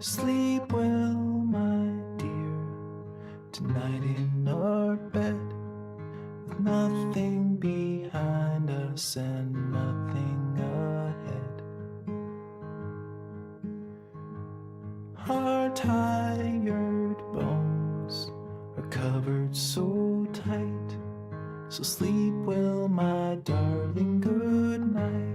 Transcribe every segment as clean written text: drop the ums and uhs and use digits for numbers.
Sleep well, my dear, tonight in our bed, with nothing behind us and nothing ahead. Our tired bones are covered so tight, so sleep well, my darling, good night.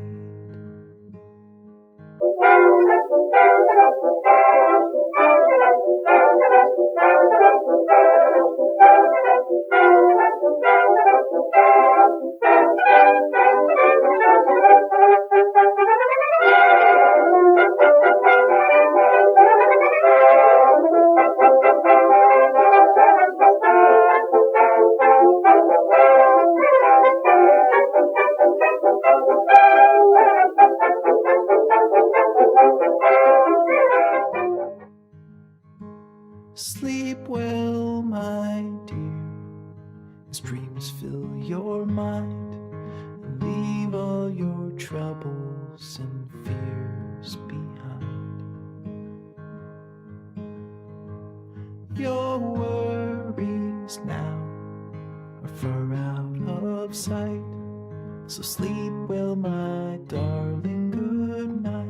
Sleep well, my dear, as dreams fill your mind, and leave all your troubles and fears behind. Your worries now are far out of sight, so sleep well, my darling, good night.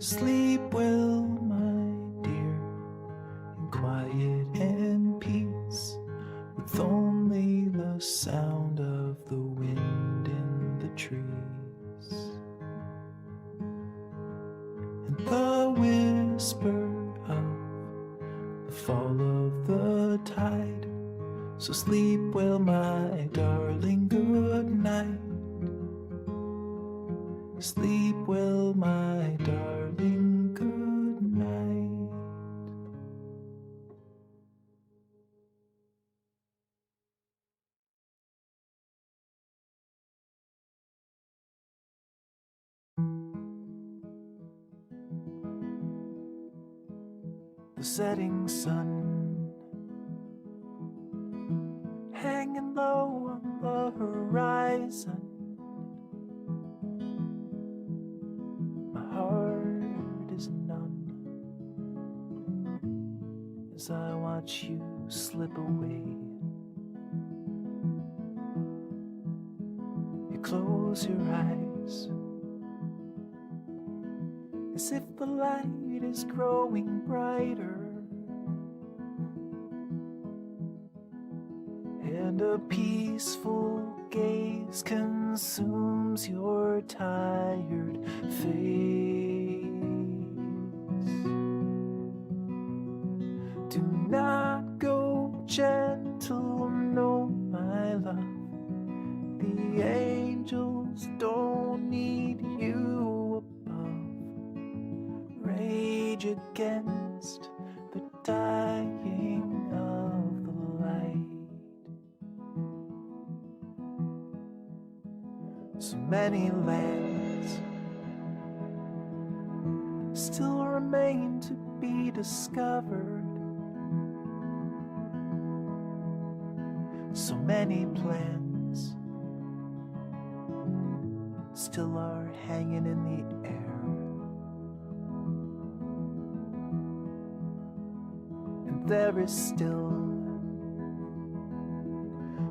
Sleep well, my dear, in quiet and peace, with only the sound of the wind in the trees, and the whisper of the fall of the tide. So sleep well, my darling, good night. Sleep well, my darling, good night. The setting sun hanging low on the horizon. My heart is numb as I watch you slip away. You close your eyes as if the light is growing brighter, and a peaceful gaze consumes your tired face. Do not go gentle, no, my love. The angels don't need you above. Rage against the dying of the light. So many lands still remain to be discovered. So many plans still are hanging in the air. And there is still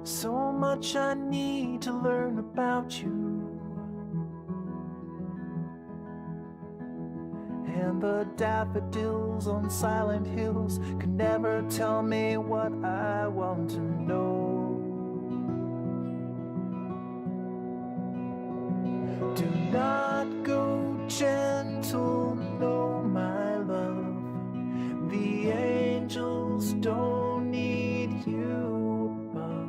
so much I need to learn about you. And the daffodils on silent hills can never tell me what I want to know. Do not go gentle, no, my love. The angels don't need you above.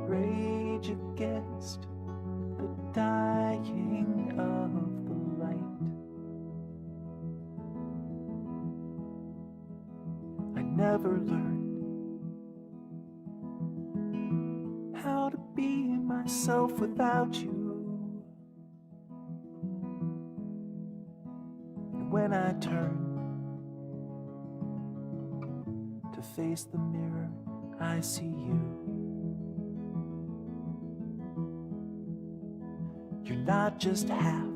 Rage against the dying myself without you. And when I turn to face the mirror, I see you. You're not just half,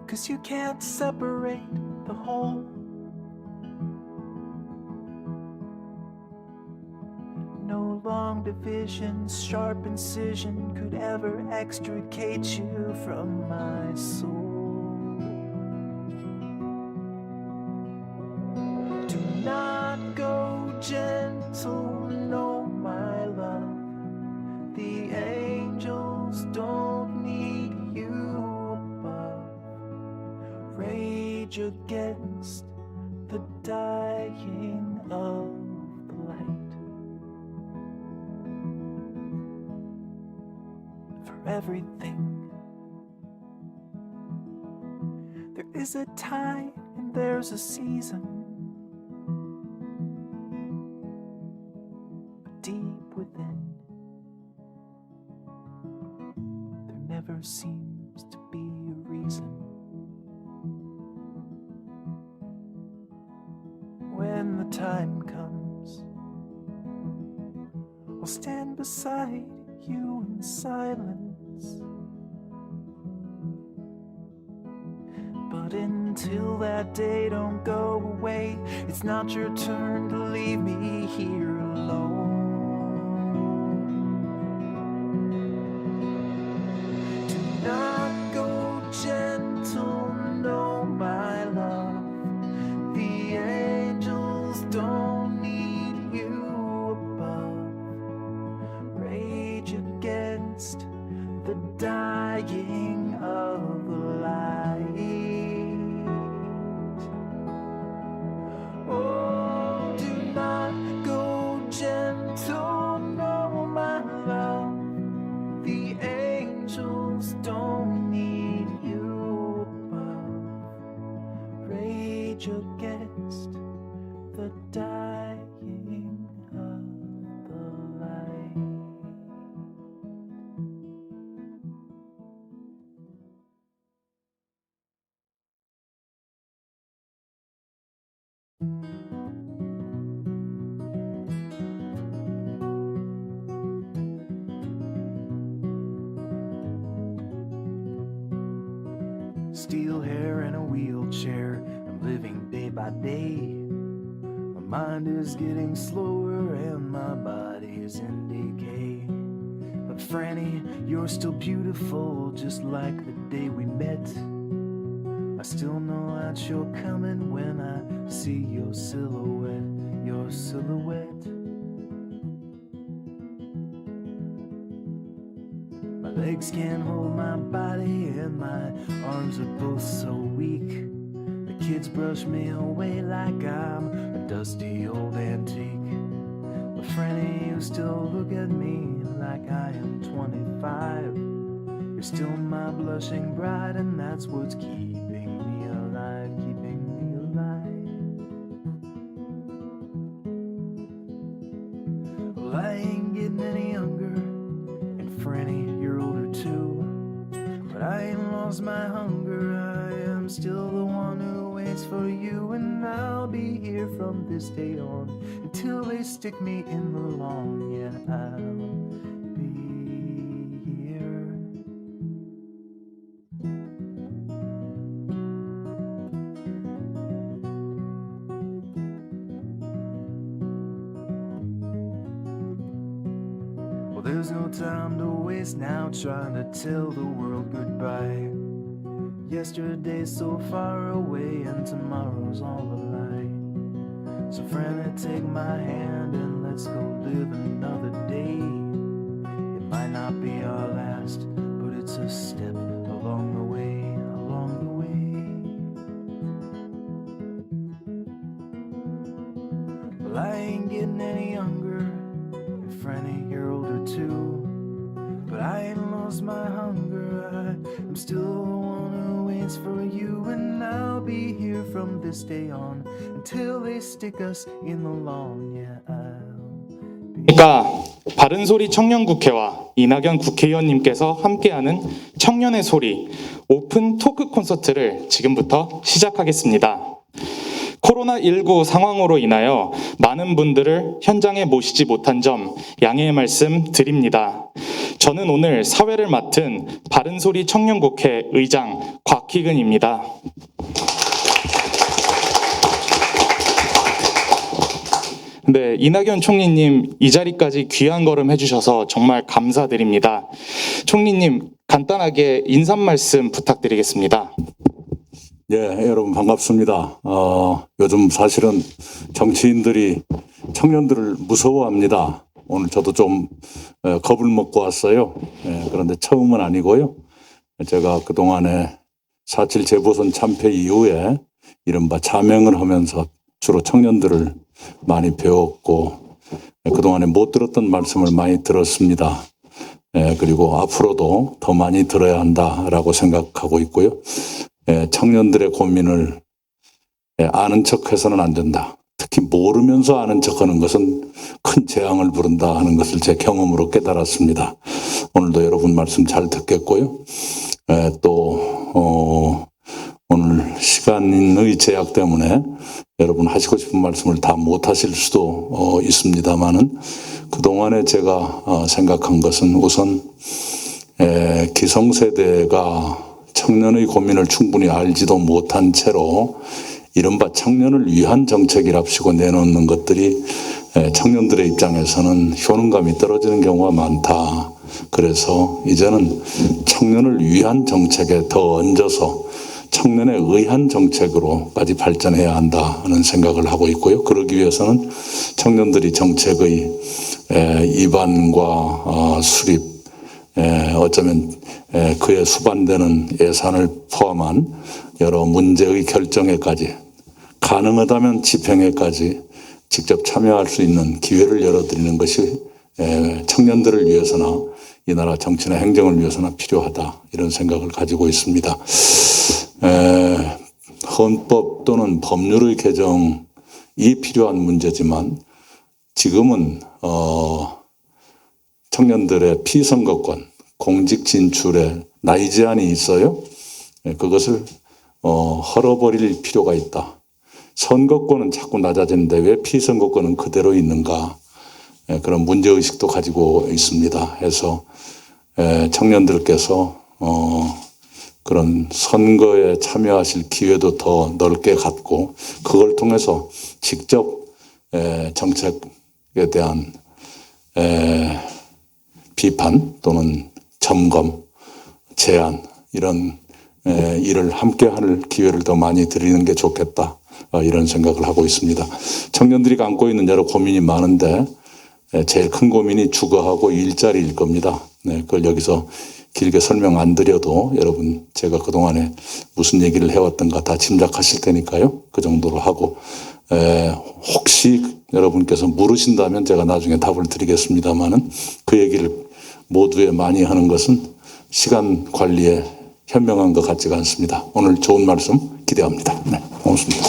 'cause you can't separate the whole. No long division, sharp incision could ever extricate you from my soul. Do not go gentle, no, my love. The angels don't need you above. Rage against the dying of the light. For everything, there is a time and there's a season. But deep within, there never seems to be a reason. When the time comes, I'll stand beside you in silence. But until that day, don't go away. It's not your turn to leave me here alone. Do not go gentle, no, my love. The angels don't need you above. Rage against the dying of the light. Oh, do not go gentle, no, my love. The angels don't need you above. Rage against the dying of the light. Steel hair in a wheelchair, I'm living day by day. My mind is getting slower and my body is in decay. But Franny, you're still beautiful, just like the day we met. I still know that you're coming when I see your silhouette, your silhouette. My legs can't hold my body and my arms are both so weak. The kids brush me away like I'm a dusty old antique. But Franny, you still look at me like I am 25. You're still my blushing bride, and that's what's keeping me alive, keeping me alive. Well, I ain't getting any younger, and Franny, you're older too. But I ain't lost my hunger, I am still the one who waits for you. And I'll be here from this day on until they stick me in the lawn. Yeah, I'll be here. Well, there's no time to waste now trying to tell the world goodbye. Yesterday's so far away and tomorrow's all a lie. So Franny, take my hand and let's go live another day. It might not be our last, but it's a step along the way, along the way. Well, I ain't getting any younger, and Franny, you're older too. But I ain't lost my hunger, I'm still the one who waits for you. And I'll be here from this day on until they stick us in the lawn. Yeah, I'll be 그러니까 바른소리 청년국회와 이낙연 국회의원님께서 함께하는 청년의 소리 오픈 토크 콘서트를 지금부터 시작하겠습니다. 코로나19 상황으로 인하여 많은 분들을 현장에 모시지 못한 점 양해의 말씀 드립니다. 저는 오늘 사회를 맡은 바른소리 청년국회 의장 곽희근입니다. 네, 이낙연 총리님 이 자리까지 귀한 걸음 해주셔서 정말 감사드립니다. 총리님 간단하게 인사 말씀 부탁드리겠습니다. 예, 여러분 반갑습니다. 요즘 사실은 정치인들이 청년들을 무서워합니다. 오늘 저도 좀 겁을 먹고 왔어요. 그런데 처음은 아니고요. 제가 그동안에 4.7 재보선 참패 이후에 이른바 자명을 하면서 주로 청년들을 많이 배웠고 그동안에 못 들었던 말씀을 많이 들었습니다. 그리고 앞으로도 더 많이 들어야 한다라고 생각하고 있고요. 청년들의 고민을 아는 척해서는 안 된다. 특히 모르면서 아는 척하는 것은 큰 재앙을 부른다 하는 것을 제 경험으로 깨달았습니다. 오늘도 여러분 말씀 잘 듣겠고요. 또 오늘 시간의 제약 때문에 여러분 하시고 싶은 말씀을 다 못하실 수도 있습니다만은 그동안에 제가 생각한 것은 우선 기성세대가 청년의 고민을 충분히 알지도 못한 채로 이른바 청년을 위한 정책이랍시고 내놓는 것들이 청년들의 입장에서는 효능감이 떨어지는 경우가 많다. 그래서 이제는 청년을 위한 정책에 더 얹어서 청년에 의한 정책으로까지 발전해야 한다는 생각을 하고 있고요. 그러기 위해서는 청년들이 정책의 입안과 수립, 어쩌면 그에 수반되는 예산을 포함한 여러 문제의 결정에까지 가능하다면 집행에까지 직접 참여할 수 있는 기회를 열어드리는 것이 청년들을 위해서나 이 나라 정치나 행정을 위해서나 필요하다 이런 생각을 가지고 있습니다. 헌법 또는 법률의 개정이 필요한 문제지만 지금은 청년들의 피선거권, 공직 진출에 나이 제한이 있어요. 그것을 헐어버릴 필요가 있다. 선거권은 자꾸 낮아지는데 왜 피선거권은 그대로 있는가? 그런 문제의식도 가지고 있습니다. 해서 청년들께서 그런 선거에 참여하실 기회도 더 넓게 갖고 그걸 통해서 직접 정책에 대한 비판 또는 점검, 제안 이런 일을 함께 할 기회를 더 많이 드리는 게 좋겠다 이런 생각을 하고 있습니다. 청년들이 안고 있는 여러 고민이 많은데 제일 큰 고민이 주거하고 일자리일 겁니다. 그걸 여기서 길게 설명 안 드려도 여러분 제가 그동안에 무슨 얘기를 해왔던가 다 짐작하실 테니까요. 그 정도로 하고 혹시 여러분께서 물으신다면 제가 나중에 답을 드리겠습니다만은 그 얘기를 모두에 많이 하는 것은 시간 관리에 현명한 것 같지가 않습니다. 오늘 좋은 말씀 기대합니다. 네, 고맙습니다.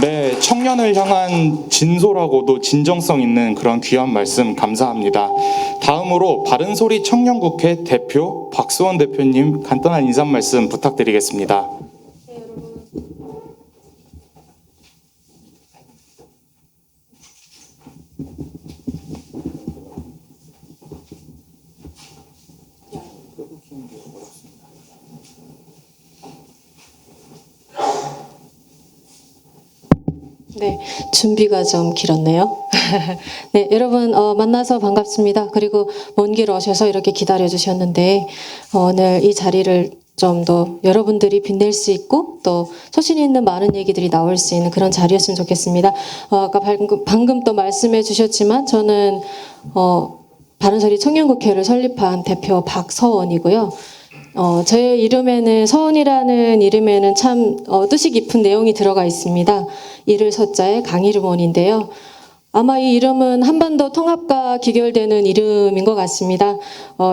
네, 청년을 향한 진솔하고도 진정성 있는 그런 귀한 말씀 감사합니다. 다음으로 바른소리 청년국회 대표 박수원 대표님 간단한 인사 말씀 부탁드리겠습니다. 네, 준비가 좀 길었네요. 네, 여러분 만나서 반갑습니다. 그리고 먼 길 오셔서 이렇게 기다려 주셨는데 오늘 이 자리를 좀 더 여러분들이 빛낼 수 있고 또 소신 있는 많은 얘기들이 나올 수 있는 그런 자리였으면 좋겠습니다. 아까 방금 또 말씀해 주셨지만 저는 바른소리 청년국회를 설립한 대표 박서원이고요. 제 이름에는 서원이라는 이름에는 참 뜻이 깊은 내용이 들어가 있습니다. 이를 서자에 강이름원인데요. 아마 이 이름은 한반도 통합과 기결되는 이름인 것 같습니다.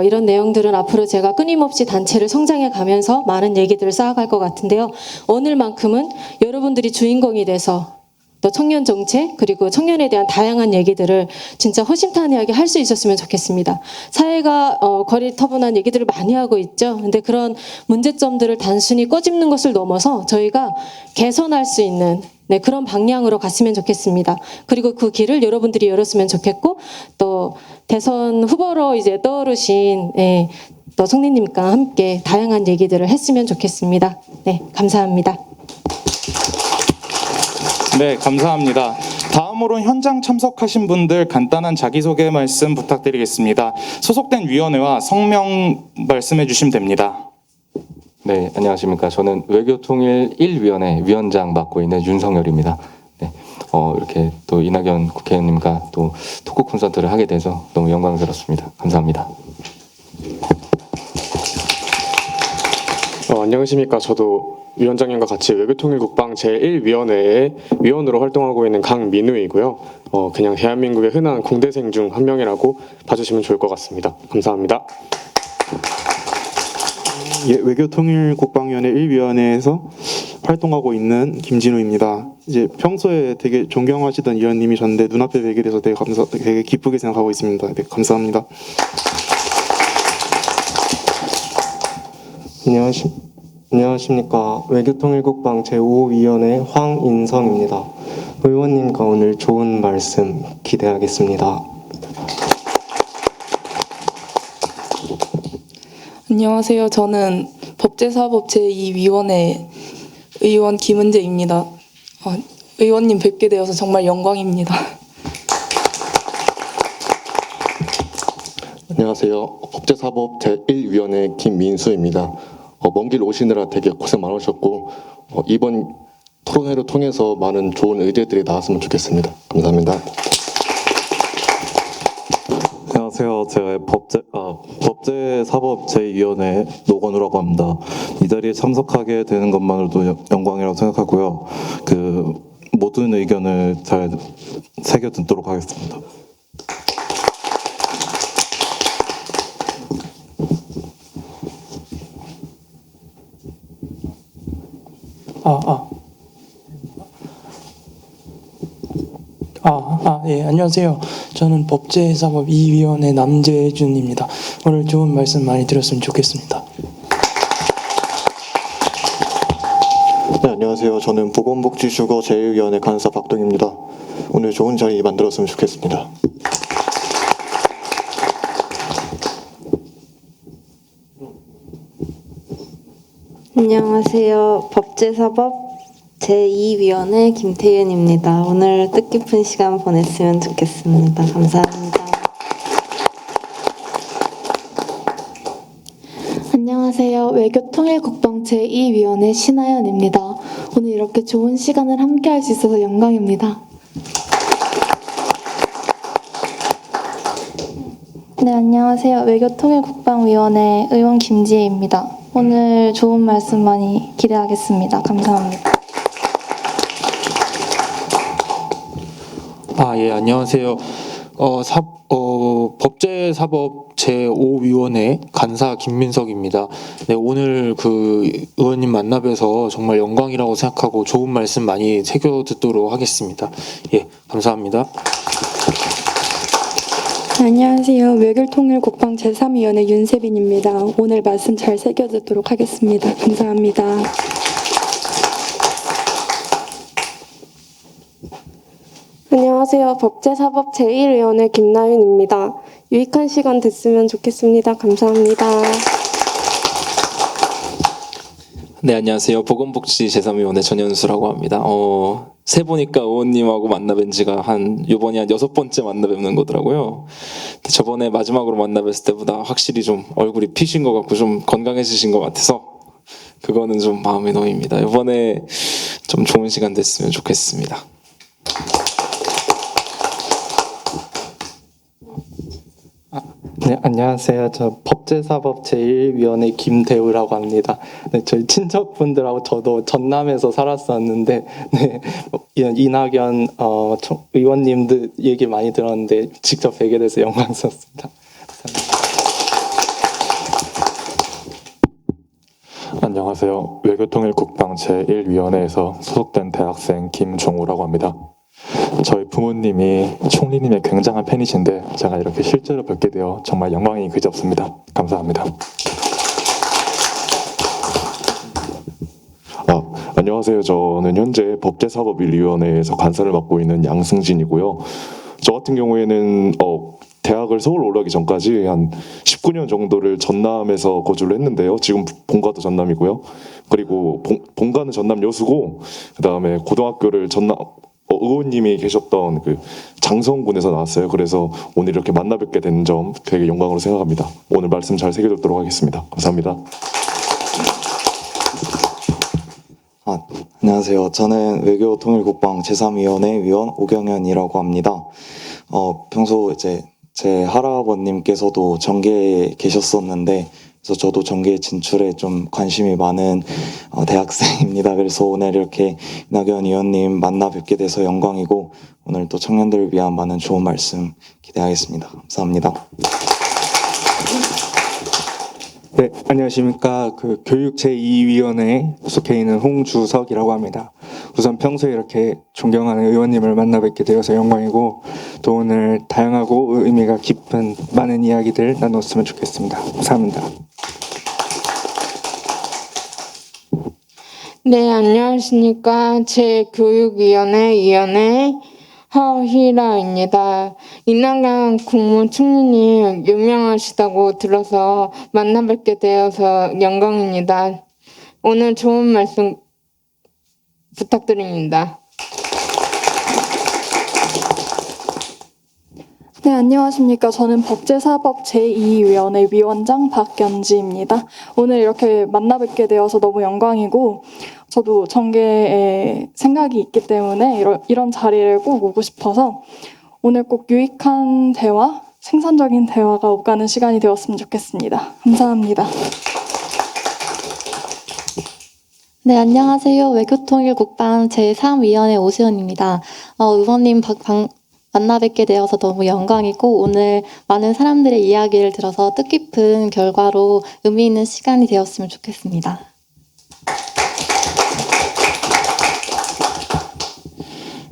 이런 내용들은 앞으로 제가 끊임없이 단체를 성장해 가면서 많은 얘기들을 쌓아갈 것 같은데요. 오늘만큼은 여러분들이 주인공이 돼서 또 청년 정책 그리고 청년에 대한 다양한 얘기들을 진짜 허심탄회하게 할 수 있었으면 좋겠습니다. 사회가 거리터분한 얘기들을 많이 하고 있죠. 근데 그런 문제점들을 단순히 꼬집는 것을 넘어서 저희가 개선할 수 있는 그런 방향으로 갔으면 좋겠습니다. 그리고 그 길을 여러분들이 열었으면 좋겠고 또 대선 후보로 이제 떠오르신 또 성리님과 함께 다양한 얘기들을 했으면 좋겠습니다. 네, 감사합니다. 네, 감사합니다. 다음으로 현장 참석하신 분들 간단한 자기소개 말씀 부탁드리겠습니다. 소속된 위원회와 성명 말씀해 주시면 됩니다. 네, 안녕하십니까. 저는 외교통일 1위원회 위원장 맡고 있는 윤성열입니다. 네, 이렇게 또 이낙연 국회의원님과 또 토크 콘서트를 하게 돼서 너무 영광스럽습니다. 감사합니다. 안녕하십니까. 저도 위원장님과 같이 외교통일국방 제1위원회의 위원으로 활동하고 있는 강민우이고요. 그냥 대한민국의 흔한 공대생 중 한 명이라고 봐주시면 좋을 것 같습니다. 감사합니다. 예, 외교통일국방위원회 1위원회에서 활동하고 있는 김진우입니다. 이제 평소에 되게 존경하시던 위원님이셨는데 눈앞에 뵈게 돼서 되게 기쁘게 생각하고 있습니다. 네, 감사합니다. 안녕하십니까. 외교통일국방 제5위원회 황인성입니다. 의원님과 오늘 좋은 말씀 기대하겠습니다. 안녕하세요. 저는 법제사법 제2위원회 의원 김은재입니다. 의원님 뵙게 되어서 정말 영광입니다. 안녕하세요. 법제사법 제1위원회 김민수입니다. 먼 길 오시느라 되게 고생 많으셨고 이번 토론회를 통해서 많은 좋은 의제들이 나왔으면 좋겠습니다. 감사합니다. 안녕하세요. 제가 법제사법 제2위원회 노건우라고 합니다. 이 자리에 참석하게 되는 것만으로도 영광이라고 생각하고요. 그 모든 의견을 잘 새겨 듣도록 하겠습니다. 예, 안녕하세요. 저는 법제사법 2위원회 남재준입니다. 오늘 좋은 말씀 많이 들었으면 좋겠습니다. 네, 안녕하세요. 저는 보건복지주거 제1위원회 간사 박동입니다. 오늘 좋은 자리 만들었으면 좋겠습니다. 안녕하세요. 법제사법 제2위원회 김태윤입니다. 오늘 뜻깊은 시간 보냈으면 좋겠습니다. 감사합니다. 안녕하세요. 외교통일국방 제2위원회 신하연입니다. 오늘 이렇게 좋은 시간을 함께 할 수 있어서 영광입니다. 네, 안녕하세요. 외교통일국방위원회 의원 김지혜입니다. 오늘 좋은 말씀 많이 기대하겠습니다. 감사합니다. 예, 안녕하세요. 법제사법 제5위원회 간사 김민석입니다. 네, 오늘 그 의원님 만나 뵈서 정말 영광이라고 생각하고 좋은 말씀 많이 새겨 듣도록 하겠습니다. 예, 감사합니다. 안녕하세요. 외교통일국방 제3위원회 윤세빈입니다. 오늘 말씀 잘 새겨 듣도록 하겠습니다. 감사합니다. 안녕하세요. 법제사법 제1위원회 김나윤입니다. 유익한 시간 됐으면 좋겠습니다. 감사합니다. 네, 안녕하세요. 보건복지 제3위원회 전현수라고 합니다. 세 보니까 의원님하고 만나뵌 지가 요번이 한 6번째 만나뵙는 거더라고요. 저번에 마지막으로 만나뵀을 때보다 확실히 좀 얼굴이 피신 것 같고 좀 건강해지신 것 같아서 그거는 좀 마음이 놓입니다. 이번에 좀 좋은 시간 됐으면 좋겠습니다. 네, 안녕하세요. 저 법제사법 제1위원회 김대우라고 합니다. 네, 저희 친척분들하고 저도 전남에서 살았었는데, 네, 이낙연 의원님들 얘기 많이 들었는데 직접 뵈게 돼서 영광스럽습니다. 안녕하세요. 외교통일국방 제1위원회에서 소속된 대학생 김종우라고 합니다. 저희 부모님이 총리님의 굉장한 팬이신데 제가 이렇게 실제로 뵙게 되어 정말 영광이 그지없습니다. 감사합니다. 안녕하세요. 저는 현재 법제사법1위원회에서 간사를 맡고 있는 양승진이고요. 저 같은 경우에는 대학을 서울 올라가기 전까지 한 19년 정도를 전남에서 거주를 했는데요. 지금 본가도 전남이고요. 그리고 본가는 전남 여수고 그다음에 고등학교를 전남 의원님이 계셨던 그 장성군에서 나왔어요. 그래서 오늘 이렇게 만나 뵙게 된 점 되게 영광으로 생각합니다. 오늘 말씀 잘 새겨듣도록 하겠습니다. 감사합니다. 안녕하세요. 저는 외교통일국방 제3위원회 위원 오경현이라고 합니다. 평소 이제 제 할아버님께서도 정계에 계셨었는데 그래서 저도 정계 진출에 좀 관심이 많은 대학생입니다. 그래서 오늘 이렇게 이낙연 의원님 만나 뵙게 돼서 영광이고 오늘 또 청년들을 위한 많은 좋은 말씀 기대하겠습니다. 감사합니다. 네, 안녕하십니까. 교육 제2위원회에 속해 있는 홍주석이라고 합니다. 우선 평소에 이렇게 존경하는 의원님을 만나 뵙게 되어서 영광이고 또 오늘 다양하고 의미가 깊은 많은 이야기들 나눴으면 좋겠습니다. 감사합니다. 네, 안녕하십니까. 제 교육위원회 위원회 허희라입니다. 이낙연 국무총리님 유명하시다고 들어서 만나 뵙게 되어서 영광입니다. 오늘 좋은 말씀 부탁드립니다. 네, 안녕하십니까. 저는 법제사법 제2위원회 위원장 박연지입니다. 오늘 이렇게 만나 뵙게 되어서 너무 영광이고 저도 정계에 생각이 있기 때문에 이런 자리를 꼭 오고 싶어서 오늘 꼭 유익한 대화, 생산적인 대화가 오가는 시간이 되었으면 좋겠습니다. 감사합니다. 네, 안녕하세요. 외교통일국방 제3위원회 오수연입니다. 의원님 만나 뵙게 되어서 너무 영광이고 오늘 많은 사람들의 이야기를 들어서 뜻깊은 결과로 의미 있는 시간이 되었으면 좋겠습니다.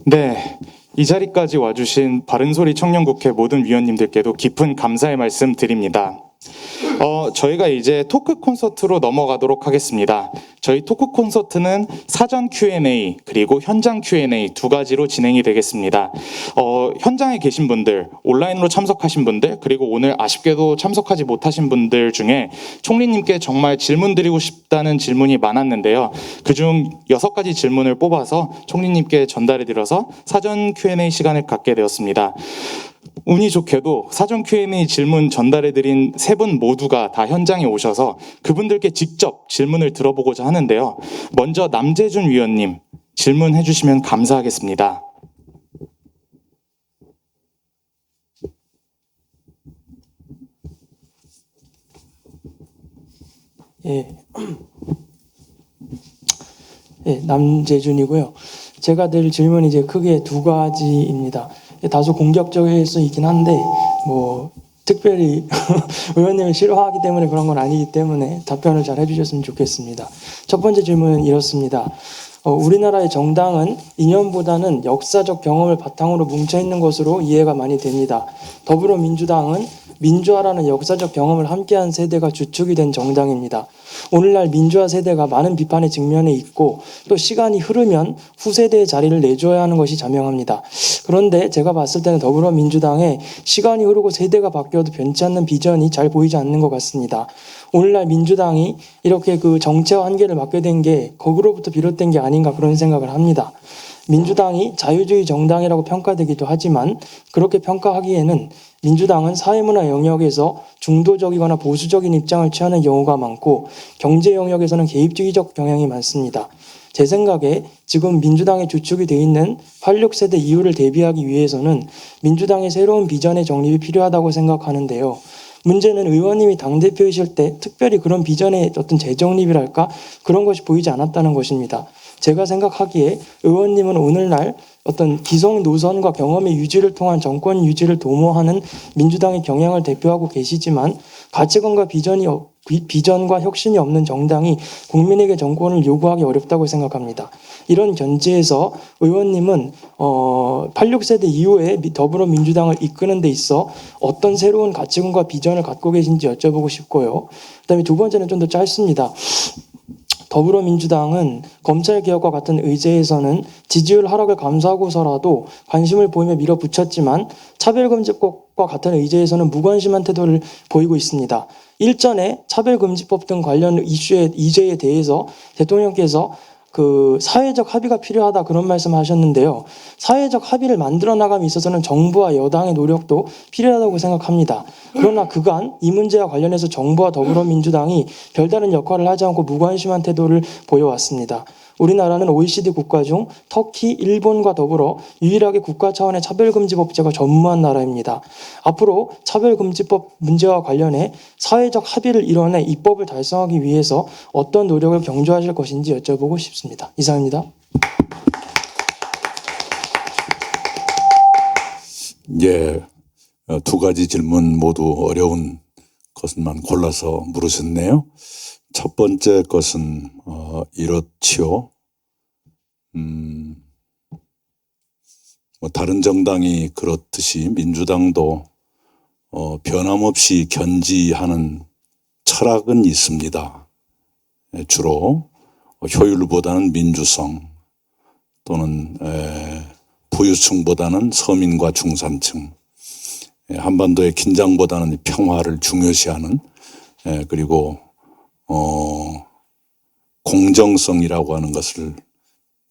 네, 이 자리까지 와주신 바른소리 청년국회 모든 위원님들께도 깊은 감사의 말씀 드립니다. 저희가 이제 토크 콘서트로 넘어가도록 하겠습니다. 저희 토크 콘서트는 사전 Q&A 그리고 현장 Q&A 두 가지로 진행이 되겠습니다. 현장에 계신 분들, 온라인으로 참석하신 분들, 그리고 오늘 아쉽게도 참석하지 못하신 분들 중에 총리님께 정말 질문 드리고 싶다는 질문이 많았는데요. 그중 6가지 질문을 뽑아서 총리님께 전달해 드려서 사전 Q&A 시간을 갖게 되었습니다. 운이 좋게도 사전 Q&A 질문 전달해드린 3분 모두가 다 현장에 오셔서 그분들께 직접 질문을 들어보고자 하는데요. 먼저 남재준 위원님 질문해 주시면 감사하겠습니다. 남재준이고요. 제가 드릴 질문이 이제 크게 2가지입니다. 다소 공격적일 수 있긴 한데 특별히 의원님을 싫어하기 때문에 그런 건 아니기 때문에 답변을 잘 해주셨으면 좋겠습니다. 첫 번째 질문은 이렇습니다. 우리나라의 정당은 이념보다는 역사적 경험을 바탕으로 뭉쳐있는 것으로 이해가 많이 됩니다. 더불어민주당은 민주화라는 역사적 경험을 함께한 세대가 주축이 된 정당입니다. 오늘날 민주화 세대가 많은 비판의 직면에 있고 또 시간이 흐르면 후세대의 자리를 내줘야 하는 것이 자명합니다. 그런데 제가 봤을 때는 더불어민주당에 시간이 흐르고 세대가 바뀌어도 변치 않는 비전이 잘 보이지 않는 것 같습니다. 오늘날 민주당이 이렇게 정체와 한계를 맞게 된 게 거기로부터 비롯된 게 아닌가 그런 생각을 합니다. 민주당이 자유주의 정당이라고 평가되기도 하지만 그렇게 평가하기에는 민주당은 사회문화 영역에서 중도적이거나 보수적인 입장을 취하는 경우가 많고 경제 영역에서는 개입주의적 경향이 많습니다. 제 생각에 지금 민주당의 주축이 되어 있는 86세대 이후를 대비하기 위해서는 민주당의 새로운 비전의 정립이 필요하다고 생각하는데요. 문제는 의원님이 당대표이실 때 특별히 그런 비전의 어떤 재정립이랄까 그런 것이 보이지 않았다는 것입니다. 제가 생각하기에 의원님은 오늘날 어떤 기성 노선과 경험의 유지를 통한 정권 유지를 도모하는 민주당의 경향을 대표하고 계시지만 가치관과 비전이 비전과 혁신이 없는 정당이 국민에게 정권을 요구하기 어렵다고 생각합니다. 이런 견지에서 의원님은 86세대 이후에 더불어민주당을 이끄는 데 있어 어떤 새로운 가치관과 비전을 갖고 계신지 여쭤보고 싶고요. 그다음에 두 번째는 좀 더 짧습니다. 더불어민주당은 검찰개혁과 같은 의제에서는 지지율 하락을 감수하고서라도 관심을 보이며 밀어붙였지만 차별금지법과 같은 의제에서는 무관심한 태도를 보이고 있습니다. 일전에 차별금지법 등 관련 이슈에 대해서 대통령께서 그 사회적 합의가 필요하다 그런 말씀하셨는데요. 사회적 합의를 만들어 나감에 있어서는 정부와 여당의 노력도 필요하다고 생각합니다. 그러나 그간 이 문제와 관련해서 정부와 더불어민주당이 별다른 역할을 하지 않고 무관심한 태도를 보여왔습니다. 우리나라는 OECD 국가 중 터키, 일본과 더불어 유일하게 국가 차원의 차별금지법제가 전무한 나라입니다. 앞으로 차별금지법 문제와 관련해 사회적 합의를 이뤄내 입법을 달성하기 위해서 어떤 노력을 경주하실 것인지 여쭤보고 싶습니다. 이상입니다. 예, 두 가지 질문 모두 어려운 것만 골라서 물으셨네요. 첫 번째 것은 이렇지요. 뭐 다른 정당이 그렇듯이 민주당도 변함없이 견지하는 철학은 있습니다. 주로 효율보다는 민주성 또는 부유층보다는 서민과 중산층, 한반도의 긴장보다는 평화를 중요시하는, 그리고 공정성이라고 하는 것을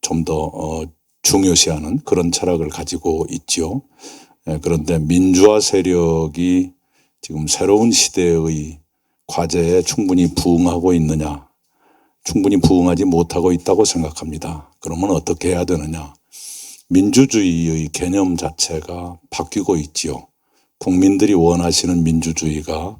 좀 더 중요시하는 그런 철학을 가지고 있죠. 그런데 민주화 세력이 지금 새로운 시대의 과제에 충분히 부응하고 있느냐? 충분히 부응하지 못하고 있다고 생각합니다. 그러면 어떻게 해야 되느냐? 민주주의의 개념 자체가 바뀌고 있지요. 국민들이 원하시는 민주주의가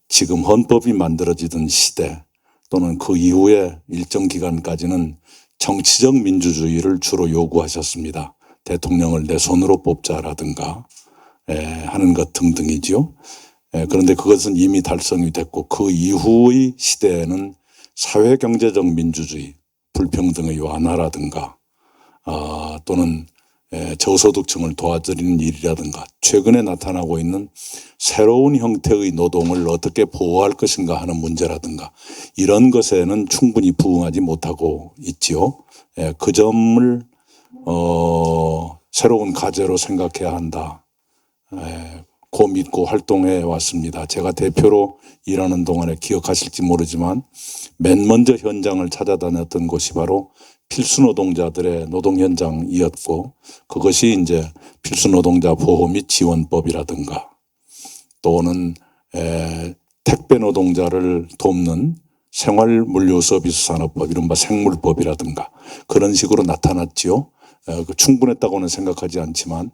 지금 헌법이 만들어지던 시대 또는 그 이후에 일정 기간까지는 정치적 민주주의를 주로 요구하셨습니다. 대통령을 내 손으로 뽑자라든가 하는 것 등등이죠. 그런데 그것은 이미 달성이 됐고 그 이후의 시대에는 사회경제적 민주주의, 불평등의 완화라든가 또는 저소득층을 도와드리는 일이라든가 최근에 나타나고 있는 새로운 형태의 노동을 어떻게 보호할 것인가 하는 문제라든가 이런 것에는 충분히 부응하지 못하고 있지요. 그 점을 새로운 과제로 생각해야 한다. 고 믿고 활동해 왔습니다. 제가 대표로 일하는 동안에 기억하실지 모르지만 맨 먼저 현장을 찾아다녔던 곳이 바로 필수노동자들의 노동 현장이었고 그것이 이제 필수노동자 보호 및 지원법이라든가 또는 택배 노동자를 돕는 생활물류서비스산업법 이른바 생물법이라든가 그런 식으로 나타났지요. 충분했다고는 생각하지 않지만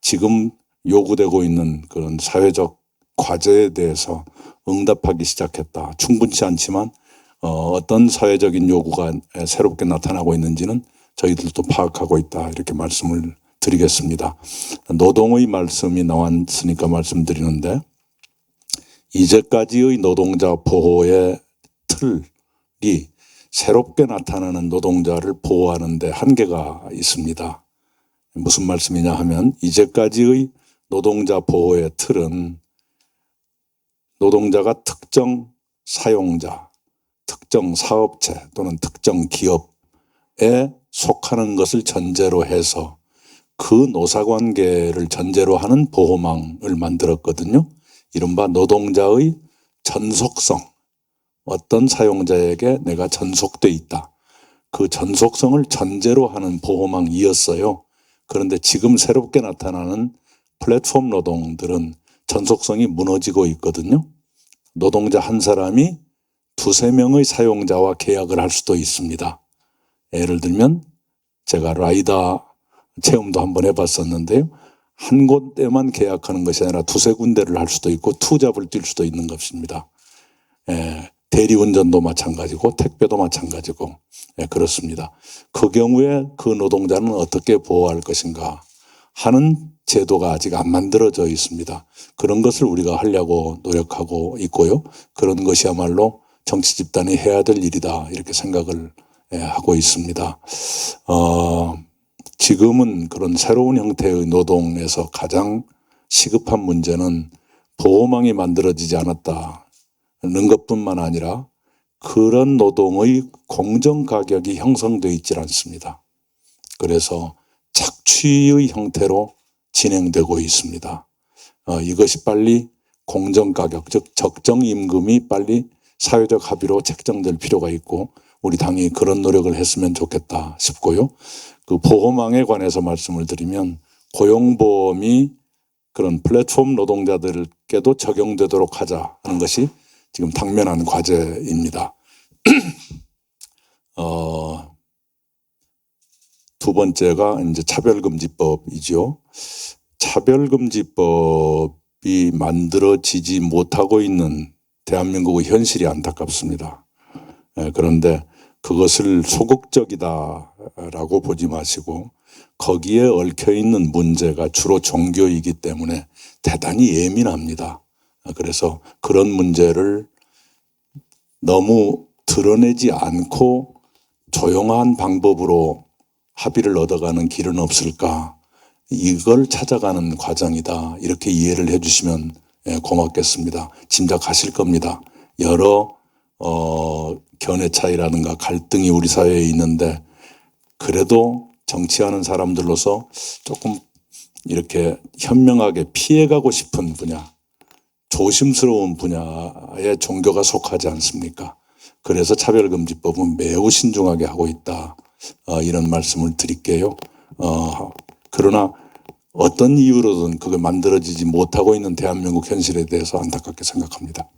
지금 요구되고 있는 그런 사회적 과제에 대해서 응답하기 시작했다. 충분치 않지만 어떤 사회적인 요구가 새롭게 나타나고 있는지는 저희들도 파악하고 있다. 이렇게 말씀을 드리겠습니다. 노동의 말씀이 나왔으니까 말씀드리는데 이제까지의 노동자 보호의 틀이 새롭게 나타나는 노동자를 보호하는 데 한계가 있습니다. 무슨 말씀이냐 하면 이제까지의 노동자 보호의 틀은 노동자가 특정 사용자, 특정 사업체 또는 특정 기업에 속하는 것을 전제로 해서 그 노사관계를 전제로 하는 보호망을 만들었거든요. 이른바 노동자의 전속성, 어떤 사용자에게 내가 전속돼 있다. 그 전속성을 전제로 하는 보호망이었어요. 그런데 지금 새롭게 나타나는 플랫폼 노동들은 전속성이 무너지고 있거든요. 노동자 한 사람이 두세 명의 사용자와 계약을 할 수도 있습니다. 예를 들면 제가 라이다 체험도 한번 해봤었는데요. 한 곳에만 계약하는 것이 아니라 두세 군데를 할 수도 있고 투잡을 뛸 수도 있는 것입니다. 대리운전도 마찬가지고 택배도 마찬가지고 그렇습니다. 그 경우에 그 노동자는 어떻게 보호할 것인가 하는 제도가 아직 안 만들어져 있습니다. 그런 것을 우리가 하려고 노력하고 있고요. 그런 것이야말로 정치 집단이 해야 될 일이다 이렇게 생각을 하고 있습니다. 지금은 그런 새로운 형태의 노동에서 가장 시급한 문제는 보호망이 만들어지지 않았다는 것뿐만 아니라 그런 노동의 공정 가격이 형성되어 있지 않습니다. 그래서 착취의 형태로 진행되고 있습니다. 이것이 빨리 공정 가격, 즉 적정 임금이 빨리 사회적 합의로 책정될 필요가 있고 우리 당이 그런 노력을 했으면 좋겠다 싶고요. 그 보호망에 관해서 말씀을 드리면 고용보험이 그런 플랫폼 노동자들께도 적용되도록 하자는 것이 지금 당면한 과제입니다. 두 번째가 이제 차별금지법이죠. 차별금지법이 만들어지지 못하고 있는 대한민국의 현실이 안타깝습니다. 그런데 그것을 소극적이다라고 보지 마시고 거기에 얽혀 있는 문제가 주로 종교이기 때문에 대단히 예민합니다. 그래서 그런 문제를 너무 드러내지 않고 조용한 방법으로 합의를 얻어가는 길은 없을까? 이걸 찾아가는 과정이다. 이렇게 이해를 해주시면 고맙겠습니다. 짐작하실 겁니다. 여러 견해 차이라든가 갈등이 우리 사회에 있는데 그래도 정치하는 사람들로서 조금 이렇게 현명하게 피해가고 싶은 분야, 조심스러운 분야에 종교가 속하지 않습니까? 그래서 차별금지법은 매우 신중하게 하고 있다. 이런 말씀을 드릴게요. 그러나 어떤 이유로든 그게 만들어지지 못하고 있는 대한민국 현실에 대해서 안타깝게 생각합니다.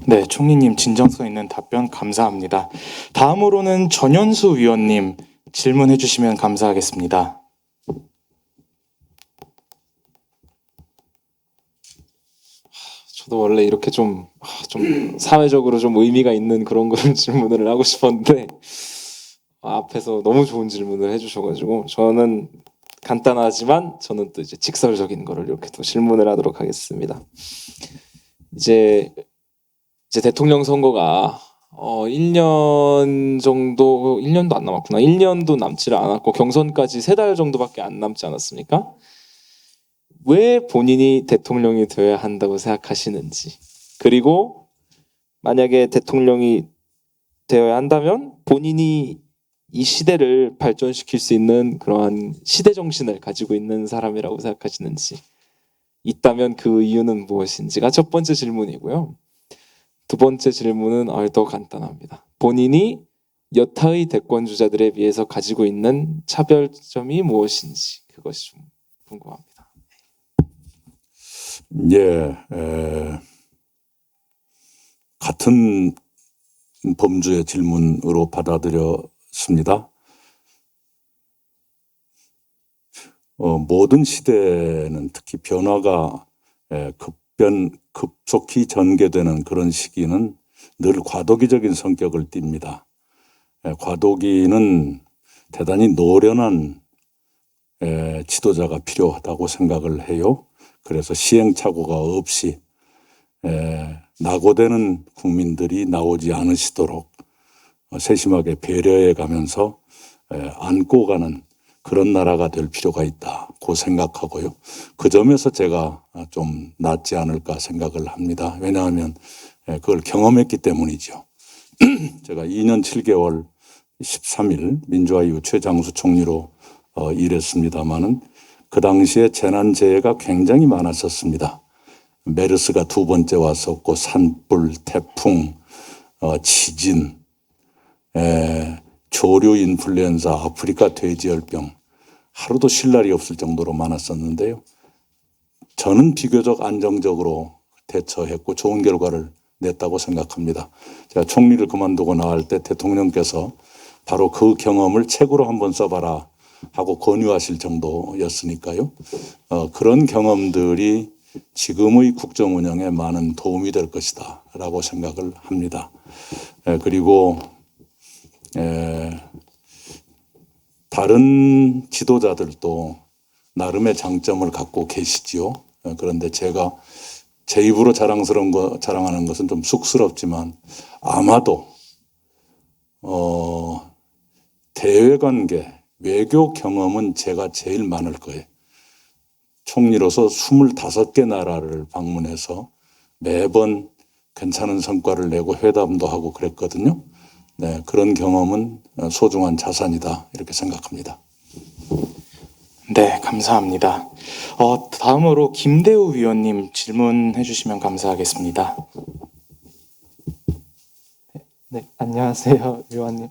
네, 총리님 진정성 있는 답변 감사합니다. 다음으로는 전현수 위원님 질문해 주시면 감사하겠습니다. 저도 원래 이렇게 좀 사회적으로 좀 의미가 있는 그런 걸 질문을 하고 싶었는데 앞에서 너무 좋은 질문을 해주셔가지고 저는 간단하지만 저는 또 이제 직설적인 거를 이렇게 또 질문을 하도록 하겠습니다. 이제 대통령 선거가 1년 정도 1년도 안 남았구나. 1년도 남지를 않았고 경선까지 3달 정도밖에 안 남지 않았습니까? 왜 본인이 대통령이 되어야 한다고 생각하시는지, 그리고 만약에 대통령이 되어야 한다면 본인이 이 시대를 발전시킬 수 있는 그러한 시대 정신을 가지고 있는 사람이라고 생각하시는지, 있다면 그 이유는 무엇인지가 첫 번째 질문이고요. 두 번째 질문은 더 간단합니다. 본인이 여타의 대권 주자들에 비해서 가지고 있는 차별점이 무엇인지, 그것이 좀 궁금합니다. 같은 범주의 질문으로 받아들였습니다. 모든 시대는 특히 변화가 급속히 전개되는 그런 시기는 늘 과도기적인 성격을 띱니다. 과도기는 대단히 노련한 지도자가 필요하다고 생각을 해요. 그래서 시행착오가 없이 낙오되는 국민들이 나오지 않으시도록 세심하게 배려해 가면서 안고 가는 그런 나라가 될 필요가 있다고 생각하고요. 그 점에서 제가 좀 낫지 않을까 생각을 합니다. 왜냐하면 그걸 경험했기 때문이죠. 제가 2년 7개월 13일 민주화 이후 최장수 총리로 일했습니다마는 그 당시에 재난재해가 굉장히 많았었습니다. 메르스가 2번째 왔었고 산불, 태풍, 지진, 조류 인플루엔자, 아프리카 돼지열병, 하루도 쉴 날이 없을 정도로 많았었는데요. 저는 비교적 안정적으로 대처했고 좋은 결과를 냈다고 생각합니다. 제가 총리를 그만두고 나갈 때 대통령께서 바로 그 경험을 책으로 한번 써봐라 하고 권유하실 정도였으니까요. 그런 경험들이 지금의 국정 운영에 많은 도움이 될 것이다 라고 생각을 합니다. 그리고 다른 지도자들도 나름의 장점을 갖고 계시지요. 그런데 제가 제 입으로 자랑하는 것은 좀 쑥스럽지만 아마도 대외관계, 외교 경험은 제가 제일 많을 거예요. 총리로서 25개 나라를 방문해서 매번 괜찮은 성과를 내고 회담도 하고 그랬거든요. 네, 그런 경험은 소중한 자산이다 이렇게 생각합니다. 네, 감사합니다. 다음으로 김대우 위원님 질문해 주시면 감사하겠습니다. 네, 안녕하세요, 위원님.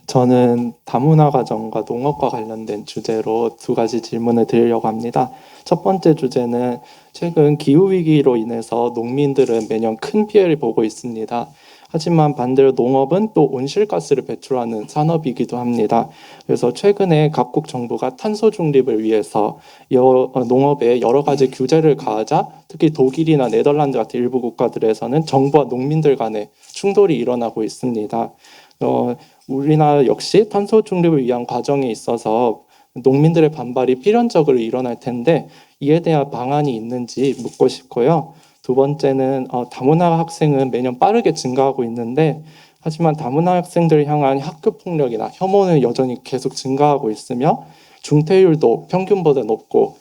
저는 다문화 가정과 농업과 관련된 주제로 두 가지 질문을 드리려고 합니다. 첫 번째 주제는 최근 기후위기로 인해서 농민들은 매년 큰 피해를 보고 있습니다. 하지만 반대로 농업은 또 온실가스를 배출하는 산업이기도 합니다. 그래서 최근에 각국 정부가 탄소 중립을 위해서 농업에 여러 가지 규제를 가하자 특히 독일이나 네덜란드 같은 일부 국가들에서는 정부와 농민들 간의 충돌이 일어나고 있습니다. 우리나라 역시 탄소 중립을 위한 과정에 있어서 농민들의 반발이 필연적으로 일어날 텐데 이에 대한 방안이 있는지 묻고 싶고요. 두 번째는 다문화 학생은 매년 빠르게 증가하고 있는데 하지만 다문화 학생들을 향한 학교 폭력이나 혐오는 여전히 계속 증가하고 있으며 중퇴율도 평균보다 높고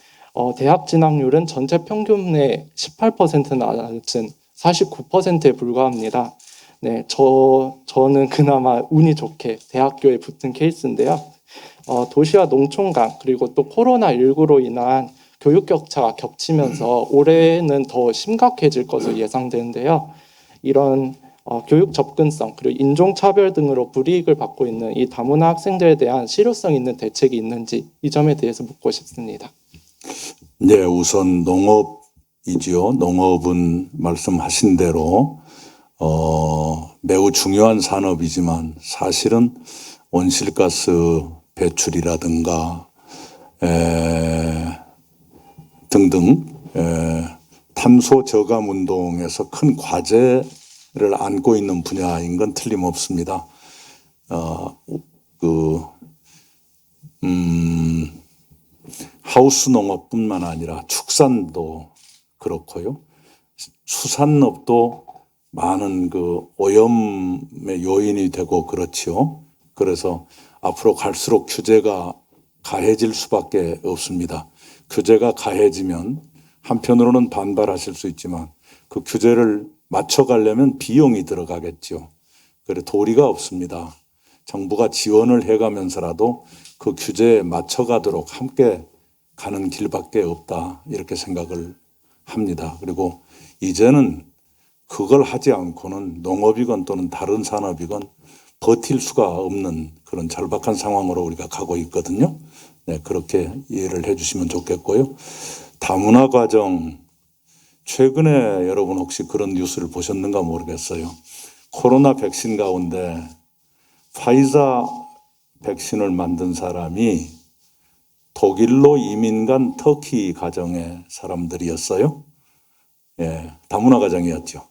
대학 진학률은 전체 평균의 18%나 낮은 49%에 불과합니다. 네, 저는 그나마 운이 좋게 대학교에 붙은 케이스인데요. 도시와 농촌 간 그리고 또 코로나19로 인한 교육 격차가 겹치면서 올해는 더 심각해질 것으로 예상되는데요. 이런 교육 접근성 그리고 인종차별 등으로 불이익을 받고 있는 이 다문화 학생들에 대한 실효성 있는 대책이 있는지 이 점에 대해서 묻고 싶습니다. 네, 우선 농업이지요. 농업은 말씀하신 대로 매우 중요한 산업이지만 사실은 온실가스 배출이라든가 등등 탄소 저감 운동에서 큰 과제를 안고 있는 분야인 건 틀림없습니다. 하우스 농업뿐만 아니라 축산도 그렇고요. 수산업도 많은 오염의 요인이 되고 그렇지요. 그래서 앞으로 갈수록 규제가 가해질 수밖에 없습니다. 규제가 가해지면 한편으로는 반발하실 수 있지만 그 규제를 맞춰가려면 비용이 들어가겠죠. 그래서 도리가 없습니다. 정부가 지원을 해가면서라도 그 규제에 맞춰가도록 함께 가는 길밖에 없다 이렇게 생각을 합니다. 그리고 이제는 그걸 하지 않고는 농업이건 또는 다른 산업이건 버틸 수가 없는 그런 절박한 상황으로 우리가 가고 있거든요. 네, 그렇게 이해를 해주시면 좋겠고요. 다문화 과정, 최근에 여러분 혹시 그런 뉴스를 보셨는가 모르겠어요. 코로나 백신 가운데 파이자 백신을 만든 사람이 독일로 이민 간 터키 가정의 사람들이었어요. 예, 다문화 가정이었죠.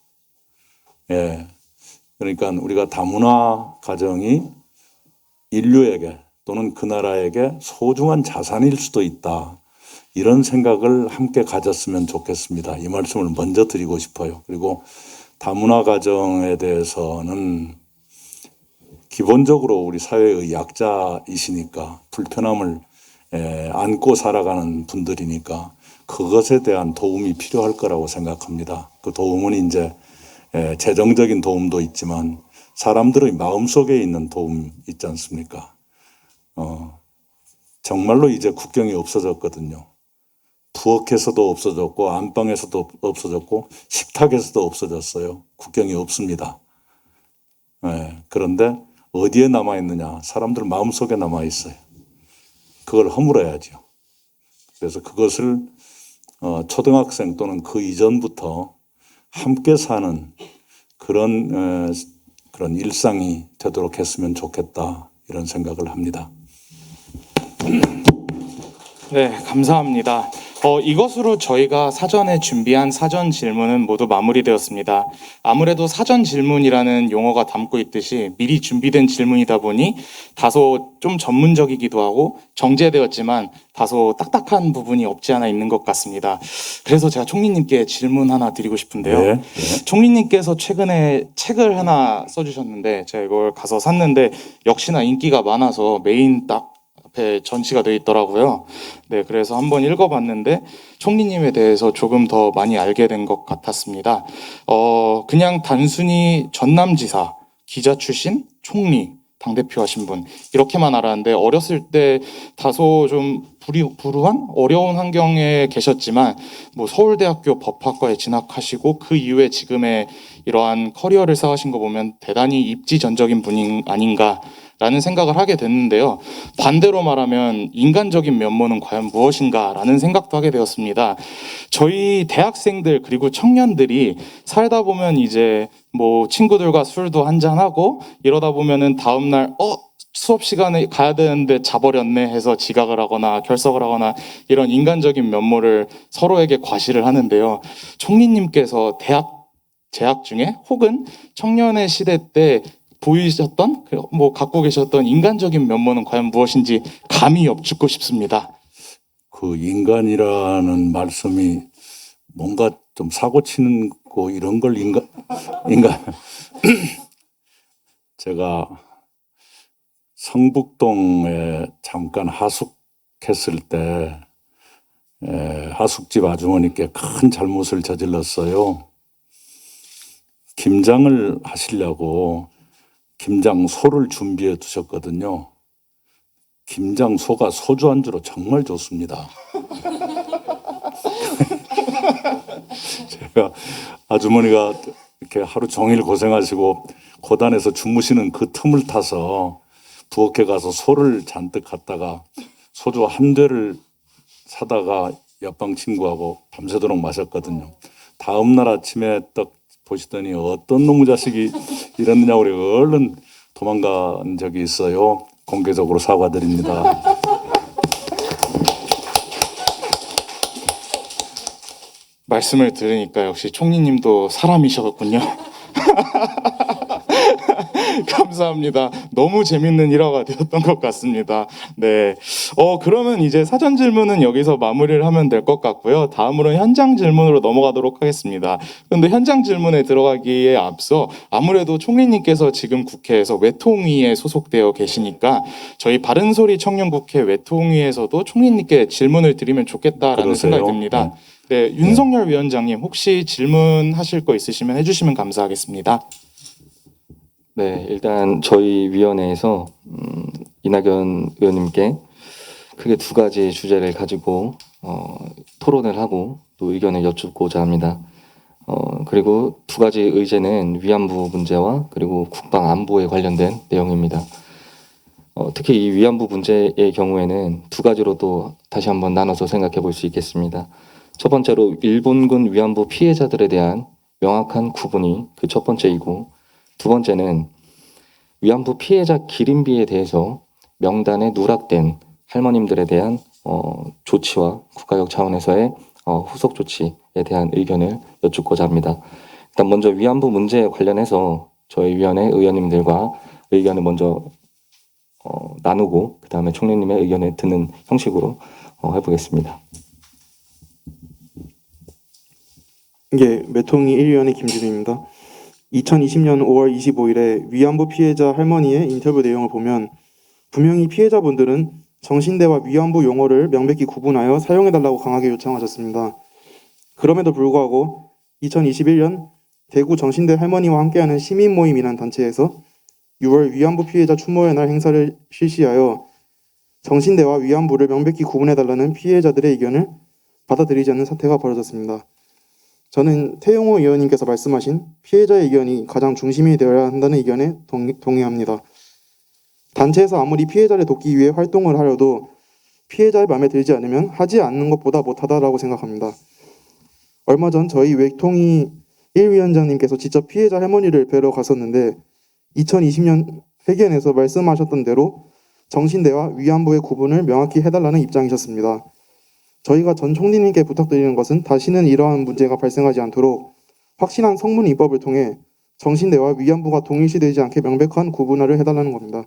예, 그러니까 우리가 다문화 가정이 인류에게 또는 그 나라에게 소중한 자산일 수도 있다. 이런 생각을 함께 가졌으면 좋겠습니다. 이 말씀을 먼저 드리고 싶어요. 그리고 다문화 가정에 대해서는 기본적으로 우리 사회의 약자이시니까 불편함을 안고 살아가는 분들이니까 그것에 대한 도움이 필요할 거라고 생각합니다. 그 도움은 이제 재정적인 도움도 있지만 사람들의 마음속에 있는 도움 있지 않습니까? 정말로 이제 국경이 없어졌거든요. 부엌에서도 없어졌고 안방에서도 없어졌고 식탁에서도 없어졌어요. 국경이 없습니다. 그런데 어디에 남아있느냐? 사람들 마음속에 남아있어요. 그걸 허물어야죠. 그래서 그것을 초등학생 또는 그 이전부터 함께 사는 그런 일상이 되도록 했으면 좋겠다 이런 생각을 합니다. 네, 감사합니다. 이것으로 저희가 사전에 준비한 사전 질문은 모두 마무리되었습니다. 아무래도 사전 질문이라는 용어가 담고 있듯이 미리 준비된 질문이다 보니 다소 좀 전문적이기도 하고 정제되었지만 다소 딱딱한 부분이 없지 않아 있는 것 같습니다. 그래서 제가 총리님께 질문 하나 드리고 싶은데요. 네. 총리님께서 최근에 책을 하나 써주셨는데 제가 이걸 가서 샀는데 역시나 인기가 많아서 메인 딱 앞에 전시가 되어 있더라고요. 네, 그래서 한번 읽어봤는데 총리님에 대해서 조금 더 많이 알게 된 것 같았습니다. 그냥 단순히 전남지사, 기자 출신, 총리, 당대표 하신 분 이렇게만 알았는데 어렸을 때 다소 좀 불우한 어려운 환경에 계셨지만 뭐 서울대학교 법학과에 진학하시고 그 이후에 지금의 이러한 커리어를 쌓으신 거 보면 대단히 입지전적인 분이 아닌가라는 생각을 하게 됐는데요. 반대로 말하면 인간적인 면모는 과연 무엇인가라는 생각도 하게 되었습니다. 저희 대학생들 그리고 청년들이 살다 보면 이제 뭐 친구들과 술도 한잔하고 이러다 보면은 다음날 수업 시간에 가야 되는데 자버렸네 해서 지각을 하거나 결석을 하거나 이런 인간적인 면모를 서로에게 과시를 하는데요. 총리님께서 대학 재학 중에 혹은 청년의 시대 때 보이셨던 뭐 갖고 계셨던 인간적인 면모는 과연 무엇인지 감히 여쭙고 싶습니다. 그 인간이라는 말씀이 뭔가 좀 사고 치는 거 이런 걸 인간 제가 성북동에 잠깐 하숙했을 때 하숙집 아주머니께 큰 잘못을 저질렀어요. 김장을 하시려고 김장소를 준비해 두셨거든요. 김장소가 소주 안주로 정말 좋습니다. 제가 아주머니가 이렇게 하루 종일 고생하시고 고단에서 주무시는 그 틈을 타서 부엌에 가서 소를 잔뜩 갖다가 소주 한 대를 사다가 옆방 친구하고 밤새도록 마셨거든요. 다음 날 아침에 딱 보시더니 어떤 놈의 자식이 이랬느냐고 우리 얼른 도망간 적이 있어요. 공개적으로 사과드립니다. 말씀을 들으니까 역시 총리님도 사람이셨군요. 감사합니다. 너무 재밌는 일화가 되었던 것 같습니다. 네. 그러면 이제 사전 질문은 여기서 마무리를 하면 될 것 같고요. 다음으로 현장 질문으로 넘어가도록 하겠습니다. 그런데 현장 질문에 들어가기에 앞서 아무래도 총리님께서 지금 국회에서 외통위에 소속되어 계시니까 저희 바른소리 청년국회 외통위에서도 총리님께 질문을 드리면 좋겠다라는 그러세요? 생각이 듭니다. 네, 윤석열 위원장님 혹시 질문하실 거 있으시면 해주시면 감사하겠습니다. 네, 일단 저희 위원회에서 이낙연 의원님께 크게 두 가지 주제를 가지고 토론을 하고 또 의견을 여쭙고자 합니다. 그리고 두 가지 의제는 위안부 문제와 그리고 국방 안보에 관련된 내용입니다. 특히 이 위안부 문제의 경우에는 두 가지로도 다시 한번 나눠서 생각해 볼 수 있겠습니다. 첫 번째로 일본군 위안부 피해자들에 대한 명확한 구분이 그 첫 번째이고, 두 번째는 위안부 피해자 기림비에 대해서 명단에 누락된 할머님들에 대한 조치와 국가적 차원에서의 후속 조치에 대한 의견을 여쭙고자 합니다. 일단 먼저 위안부 문제에 관련해서 저희 위원회 의원님들과 의견을 먼저 나누고 그 다음에 총리님의 의견을 듣는 형식으로 해보겠습니다. 예, 매통위 1위원회 김준우입니다. 2020년 5월 25일에 위안부 피해자 할머니의 인터뷰 내용을 보면 분명히 피해자분들은 정신대와 위안부 용어를 명백히 구분하여 사용해달라고 강하게 요청하셨습니다. 그럼에도 불구하고 2021년 대구 정신대 할머니와 함께하는 시민모임이라는 단체에서 6월 위안부 피해자 추모의 날 행사를 실시하여 정신대와 위안부를 명백히 구분해달라는 피해자들의 의견을 받아들이지 않는 사태가 벌어졌습니다. 저는 태용호 의원님께서 말씀하신 피해자의 의견이 가장 중심이 되어야 한다는 의견에 동의합니다. 단체에서 아무리 피해자를 돕기 위해 활동을 하려도 피해자의 마음에 들지 않으면 하지 않는 것보다 못하다라고 생각합니다. 얼마 전 저희 외통위 1위원장님께서 직접 피해자 할머니를 뵈러 갔었는데 2020년 회견에서 말씀하셨던 대로 정신대와 위안부의 구분을 명확히 해달라는 입장이셨습니다. 저희가 전 총리님께 부탁드리는 것은 다시는 이러한 문제가 발생하지 않도록 확실한 성문 입법을 통해 정신대와 위안부가 동일시되지 않게 명백한 구분화를 해달라는 겁니다.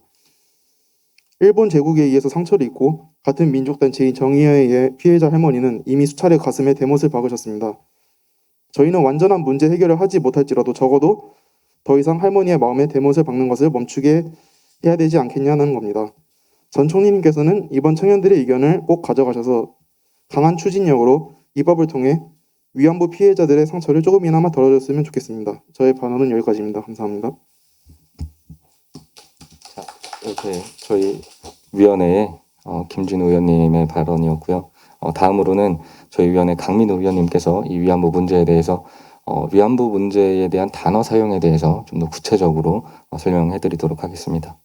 일본 제국에 의해서 상처를 입고 같은 민족단체인 정의회에 의해 피해자 할머니는 이미 수차례 가슴에 대못을 박으셨습니다. 저희는 완전한 문제 해결을 하지 못할지라도 적어도 더 이상 할머니의 마음에 대못을 박는 것을 멈추게 해야 되지 않겠냐는 겁니다. 전 총리님께서는 이번 청년들의 의견을 꼭 가져가셔서 강한 추진력으로 입법을 통해 위안부 피해자들의 상처를 조금이나마 덜어줬으면 좋겠습니다. 저의 발언은 여기까지입니다. 감사합니다. 이렇게 저희 위원회의 김진우 의원님의 발언이었고요. 다음으로는 저희 위원회 강민우 의원님께서 이 위안부 문제에 대해서 위안부 문제에 대한 단어 사용에 대해서 좀 더 구체적으로 설명해 드리도록 하겠습니다.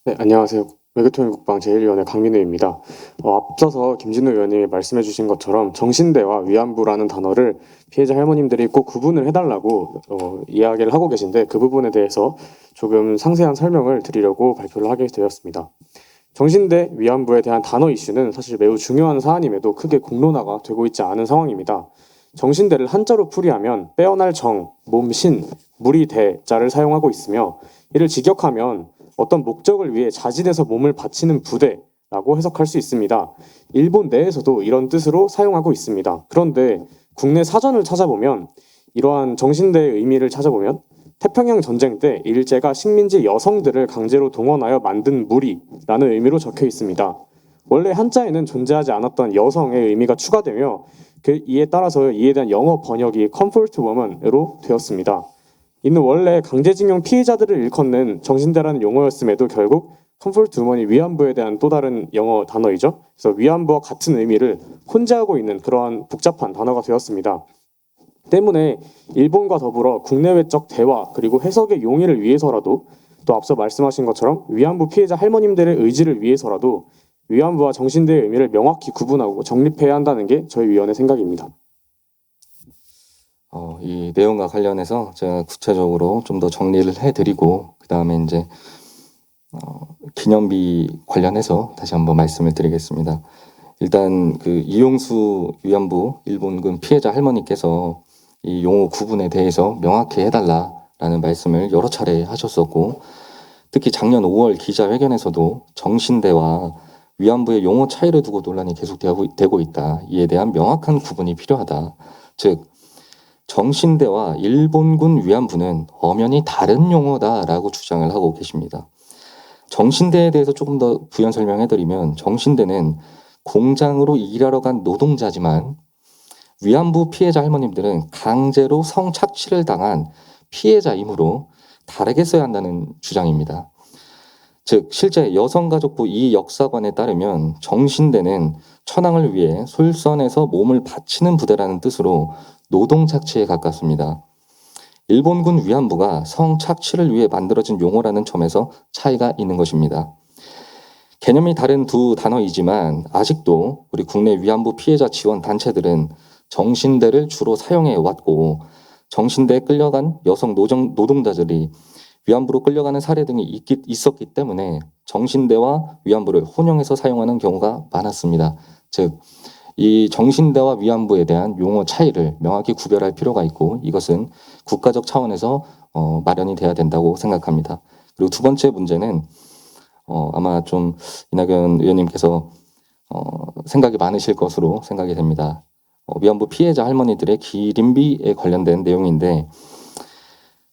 네, 안녕하세요. 외교통일국방 제1위원회 강민우입니다. 앞서서 김진우 의원님이 말씀해 주신 것처럼 정신대와 위안부라는 단어를 피해자 할머님들이 꼭 구분을 해달라고 이야기를 하고 계신데 그 부분에 대해서 조금 상세한 설명을 드리려고 발표를 하게 되었습니다. 정신대, 위안부에 대한 단어 이슈는 사실 매우 중요한 사안임에도 크게 공론화가 되고 있지 않은 상황입니다. 정신대를 한자로 풀이하면 빼어날 정, 몸, 신, 무리, 대자를 사용하고 있으며 이를 직역하면 어떤 목적을 위해 자진해서 몸을 바치는 부대라고 해석할 수 있습니다. 일본 내에서도 이런 뜻으로 사용하고 있습니다. 그런데 국내 사전을 찾아보면 이러한 정신대의 의미를 찾아보면 태평양 전쟁 때 일제가 식민지 여성들을 강제로 동원하여 만든 무리라는 의미로 적혀 있습니다. 원래 한자에는 존재하지 않았던 여성의 의미가 추가되며 이에 따라서 이에 대한 영어 번역이 comfort woman으로 되었습니다. 이는 원래 강제징용 피해자들을 일컫는 정신대라는 용어였음에도 결국 comfort woman이 위안부에 대한 또 다른 영어 단어이죠. 그래서 위안부와 같은 의미를 혼재하고 있는 그러한 복잡한 단어가 되었습니다. 때문에 일본과 더불어 국내외적 대화 그리고 해석의 용이를 위해서라도 또 앞서 말씀하신 것처럼 위안부 피해자 할머님들의 의지를 위해서라도 위안부와 정신대의 의미를 명확히 구분하고 정립해야 한다는 게 저희 위원회 생각입니다. 이 내용과 관련해서 제가 구체적으로 좀 더 정리를 해드리고 그 다음에 이제 기념비 관련해서 다시 한번 말씀을 드리겠습니다. 일단 그 이용수 위안부 일본군 피해자 할머니께서 이 용어 구분에 대해서 명확히 해달라라는 말씀을 여러 차례 하셨었고 특히 작년 5월 기자회견에서도 정신대와 위안부의 용어 차이를 두고 논란이 계속되고 있다. 이에 대한 명확한 구분이 필요하다. 즉 정신대와 일본군 위안부는 엄연히 다른 용어다라고 주장을 하고 계십니다. 정신대에 대해서 조금 더 부연 설명해드리면 정신대는 공장으로 일하러 간 노동자지만 위안부 피해자 할머님들은 강제로 성착취를 당한 피해자이므로 다르게 써야 한다는 주장입니다. 즉 실제 여성가족부 이 역사관에 따르면 정신대는 천황을 위해 솔선해서 몸을 바치는 부대라는 뜻으로 노동착취에 가깝습니다. 일본군 위안부가 성착취를 위해 만들어진 용어라는 점에서 차이가 있는 것입니다. 개념이 다른 두 단어이지만 아직도 우리 국내 위안부 피해자 지원 단체들은 정신대를 주로 사용해 왔고 정신대에 끌려간 여성 노동자들이 위안부로 끌려가는 사례 등이 있었기 때문에 정신대와 위안부를 혼용해서 사용하는 경우가 많았습니다. 즉 이 정신대와 위안부에 대한 용어 차이를 명확히 구별할 필요가 있고 이것은 국가적 차원에서 마련이 돼야 된다고 생각합니다. 그리고 두 번째 문제는 아마 좀 이낙연 의원님께서 생각이 많으실 것으로 생각이 됩니다. 위안부 피해자 할머니들의 기림비에 관련된 내용인데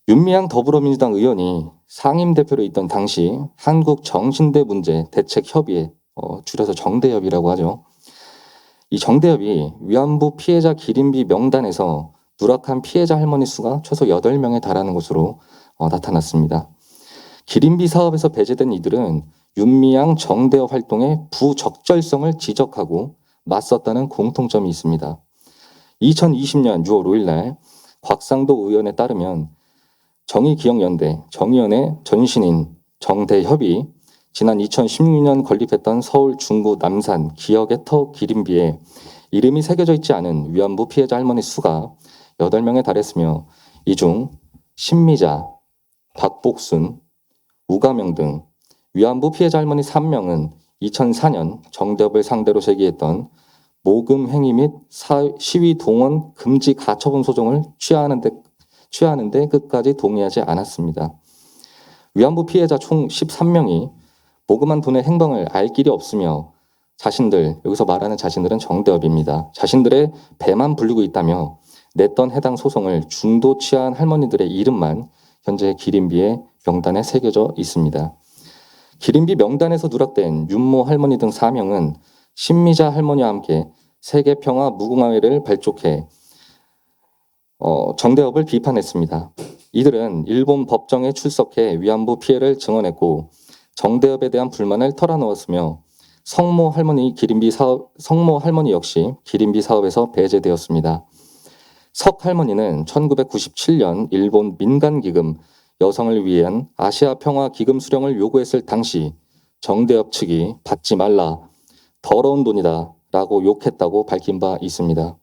윤미향 더불어민주당 의원이 상임대표로 있던 당시 한국정신대 문제 대책협의회 줄여서 정대협이라고 하죠. 이 정대협이 위안부 피해자 기림비 명단에서 누락한 피해자 할머니 수가 최소 8명에 달하는 것으로 나타났습니다. 기림비 사업에서 배제된 이들은 윤미향 정대협 활동의 부적절성을 지적하고 맞섰다는 공통점이 있습니다. 2020년 6월 5일 날 곽상도 의원에 따르면 정의기억연대, 정의연의 전신인 정대협이 지난 2016년 건립했던 서울 중구 남산 기억의 터 기림비에 이름이 새겨져 있지 않은 위안부 피해자 할머니 수가 8명에 달했으며 이 중 신미자, 박복순, 우가명 등 위안부 피해자 할머니 3명은 2004년 정대협을 상대로 제기했던 모금 행위 및 시위 동원 금지 가처분 소송을 취하는데 끝까지 동의하지 않았습니다. 위안부 피해자 총 13명이 모금한 돈의 행방을 알 길이 없으며 여기서 말하는 자신들은 정대업입니다. 자신들의 배만 불리고 있다며 냈던 해당 소송을 중도 취한 할머니들의 이름만 현재 기린비의 명단에 새겨져 있습니다. 기린비 명단에서 누락된 윤모 할머니 등 4명은 신미자 할머니와 함께 세계평화 무궁화회를 발족해 정대업을 비판했습니다. 이들은 일본 법정에 출석해 위안부 피해를 증언했고 정대업에 대한 불만을 털어놓았으며 성모 할머니 역시 기린비 사업에서 배제되었습니다. 석 할머니는 1997년 일본 민간기금 여성을 위한 아시아 평화 기금 수령을 요구했을 당시 정대업 측이 받지 말라, 더러운 돈이다 라고 욕했다고 밝힌 바 있습니다.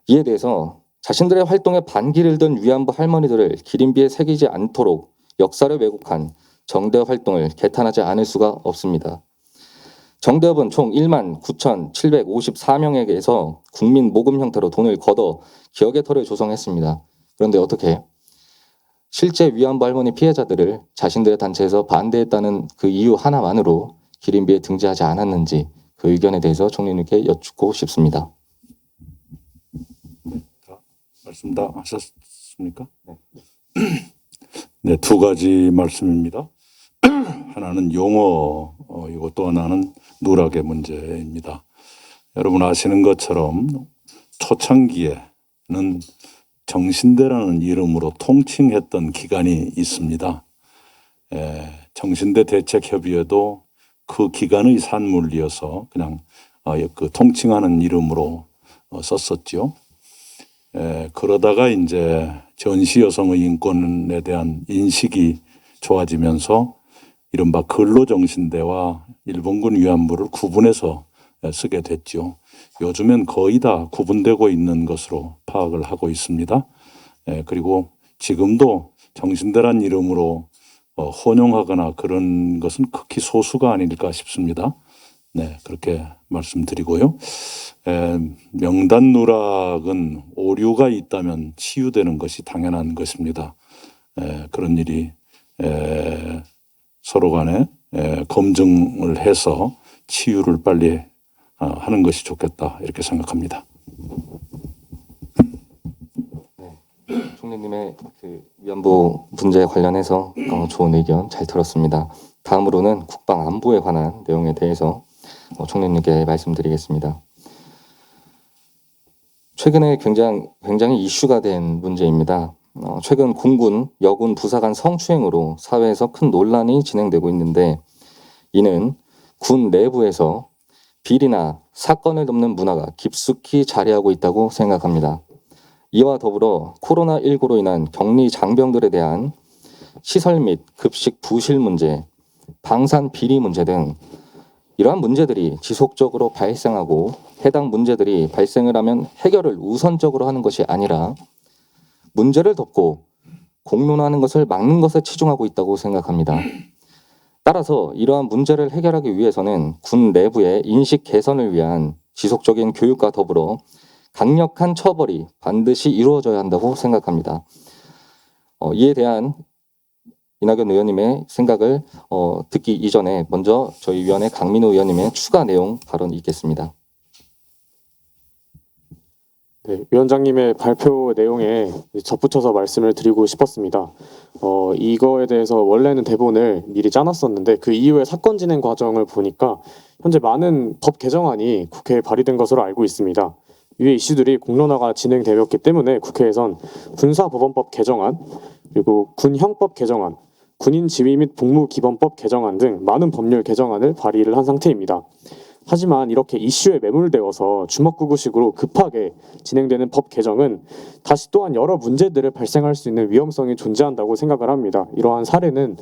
이에 대해서 자신들의 활동에 반기를 든 위안부 할머니들을 기린비에 새기지 않도록 역사를 왜곡한 정대업 활동을 개탄하지 않을 수가 없습니다. 정대업은 총 19,754명에게서 국민 모금 형태로 돈을 걷어 기억의 터를 조성했습니다. 그런데 어떻게 실제 위안부 할머니 피해자들을 자신들의 단체에서 반대했다는 그 이유 하나만으로 기린비에 등재하지 않았는지 그 의견에 대해서 총리님께 여쭙고 싶습니다. 말씀 다 하셨습니까? 네, 두 가지 말씀입니다. 하나는 용어이고 또 하나는 누락의 문제입니다. 여러분 아시는 것처럼 초창기에는 정신대라는 이름으로 통칭했던 기관이 있습니다. 정신대 대책협의회도 그 기관의 산물이어서 그냥 그 통칭하는 이름으로 썼었죠. 그러다가 이제 전시 여성의 인권에 대한 인식이 좋아지면서 이른바 근로정신대와 일본군 위안부를 구분해서 쓰게 됐죠. 요즘엔 거의 다 구분되고 있는 것으로 파악을 하고 있습니다. 그리고 지금도 정신대란 이름으로 혼용하거나 그런 것은 극히 소수가 아닐까 싶습니다. 네, 그렇게 말씀드리고요. 명단 누락은 오류가 있다면 치유되는 것이 당연한 것입니다. 그런 일이 서로 간에 검증을 해서 치유를 빨리 하는 것이 좋겠다 이렇게 생각합니다. 총리님의 그 위안부 문제에 관련해서 좋은 의견 잘 들었습니다. 다음으로는 국방 안보에 관한 내용에 대해서 총리님께 말씀드리겠습니다. 최근에 굉장히 이슈가 된 문제입니다. 최근 공군, 여군 부사 간 성추행으로 사회에서 큰 논란이 진행되고 있는데 이는 군 내부에서 비리나 사건을 덮는 문화가 깊숙이 자리하고 있다고 생각합니다. 이와 더불어 코로나19로 인한 격리 장병들에 대한 시설 및 급식 부실 문제, 방산 비리 문제 등 이러한 문제들이 지속적으로 발생하고 해당 문제들이 발생을 하면 해결을 우선적으로 하는 것이 아니라 문제를 덮고 공론화하는 것을 막는 것에 치중하고 있다고 생각합니다. 따라서 이러한 문제를 해결하기 위해서는 군 내부의 인식 개선을 위한 지속적인 교육과 더불어 강력한 처벌이 반드시 이루어져야 한다고 생각합니다. 이에 대한 이낙연 의원님의 생각을 듣기 이전에 먼저 저희 위원회 강민우 의원님의 추가 내용 발언이 있겠습니다. 네, 위원장님의 발표 내용에 덧붙여서 말씀을 드리고 싶었습니다. 이거에 대해서 원래는 대본을 미리 짜놨었는데 그 이후에 사건 진행 과정을 보니까 현재 많은 법 개정안이 국회에 발의된 것으로 알고 있습니다. 이에 이슈들이 공론화가 진행되었기 때문에 국회에선 군사법원법 개정안, 그리고 군형법 개정안, 군인지휘 및 복무기본법 개정안 등 많은 법률 개정안을 발의를 한 상태입니다. 하지만 이렇게 이슈에 매몰되어서 주먹구구식으로 급하게 진행되는 법 개정은 다시 또한 여러 문제들을 발생할 수 있는 위험성이 존재한다고 생각을 합니다. 이러한 사례는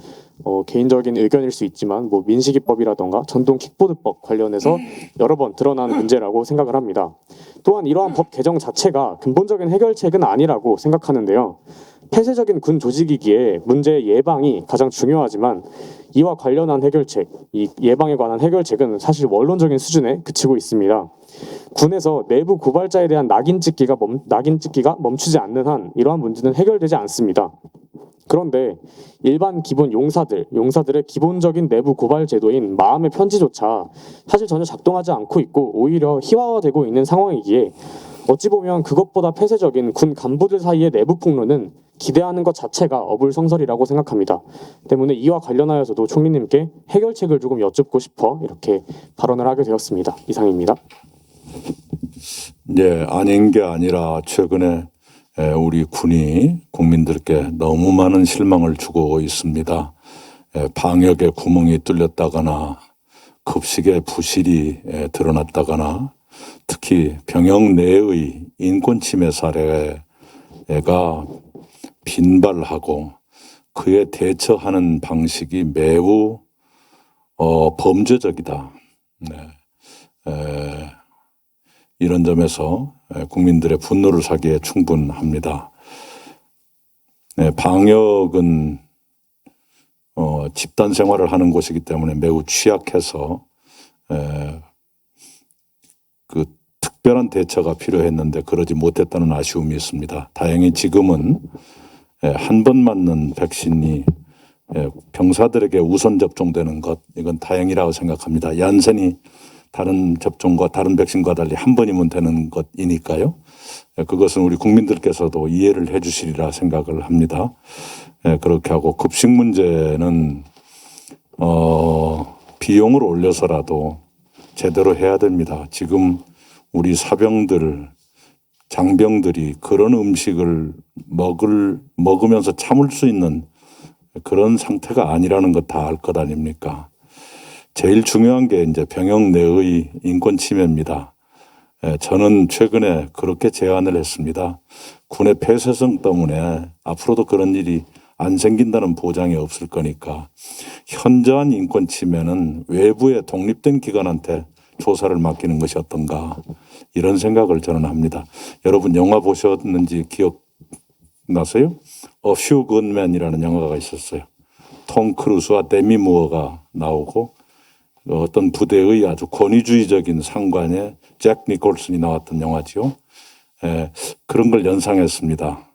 개인적인 의견일 수 있지만 민식이법이라던가 전동 킥보드법 관련해서 여러 번 드러난 문제라고 생각을 합니다. 또한 이러한 법 개정 자체가 근본적인 해결책은 아니라고 생각하는데요. 폐쇄적인 군 조직이기에 문제 예방이 가장 중요하지만 이와 관련한 해결책, 이 예방에 관한 해결책은 사실 원론적인 수준에 그치고 있습니다. 군에서 내부 고발자에 대한 낙인 찍기가 멈추지 않는 한 이러한 문제는 해결되지 않습니다. 그런데 일반 기본 용사들의 기본적인 내부 고발 제도인 마음의 편지조차 사실 전혀 작동하지 않고 있고 오히려 희화화되고 있는 상황이기에 어찌 보면 그것보다 폐쇄적인 군 간부들 사이의 내부 폭로는 기대하는 것 자체가 어불성설이라고 생각합니다. 때문에 이와 관련하여서도 총리님께 해결책을 조금 여쭙고 싶어 이렇게 발언을 하게 되었습니다. 이상입니다. 네, 아닌 게 아니라 최근에 우리 군이 국민들께 너무 많은 실망을 주고 있습니다. 방역에 구멍이 뚫렸다거나 급식에 부실이 드러났다거나 특히 병역 내의 인권 침해 사례가 빈발하고 그에 대처하는 방식이 매우 범죄적이다. 네. 이런 점에서 국민들의 분노를 사기에 충분합니다. 방역은 집단 생활을 하는 곳이기 때문에 매우 취약해서 그 특별한 대처가 필요했는데 그러지 못했다는 아쉬움이 있습니다. 다행히 지금은 한 번 맞는 백신이 병사들에게 우선 접종되는 것, 이건 다행이라고 생각합니다. 얀센이 다른 접종과 다른 백신과 달리 한 번이면 되는 것이니까요. 그것은 우리 국민들께서도 이해를 해 주시리라 생각을 합니다. 그렇게 하고 급식 문제는 비용을 올려서라도 제대로 해야 됩니다. 지금 우리 사병들, 장병들이 그런 음식을 먹으면서 참을 수 있는 그런 상태가 아니라는 것 다 알 것 아닙니까? 제일 중요한 게 이제 병역 내의 인권 침해입니다. 저는 최근에 그렇게 제안을 했습니다. 군의 폐쇄성 때문에 앞으로도 그런 일이 안 생긴다는 보장이 없을 거니까 현저한 인권 침해는 외부의 독립된 기관한테 조사를 맡기는 것이 어떤가 이런 생각을 저는 합니다. 여러분 영화 보셨는지 기억나세요? A Few Good Men이라는 영화가 있었어요. 톰 크루즈와 데미 무어가 나오고 어떤 부대의 아주 권위주의적인 상관에 잭 니콜슨이 나왔던 영화지요. 그런 걸 연상했습니다.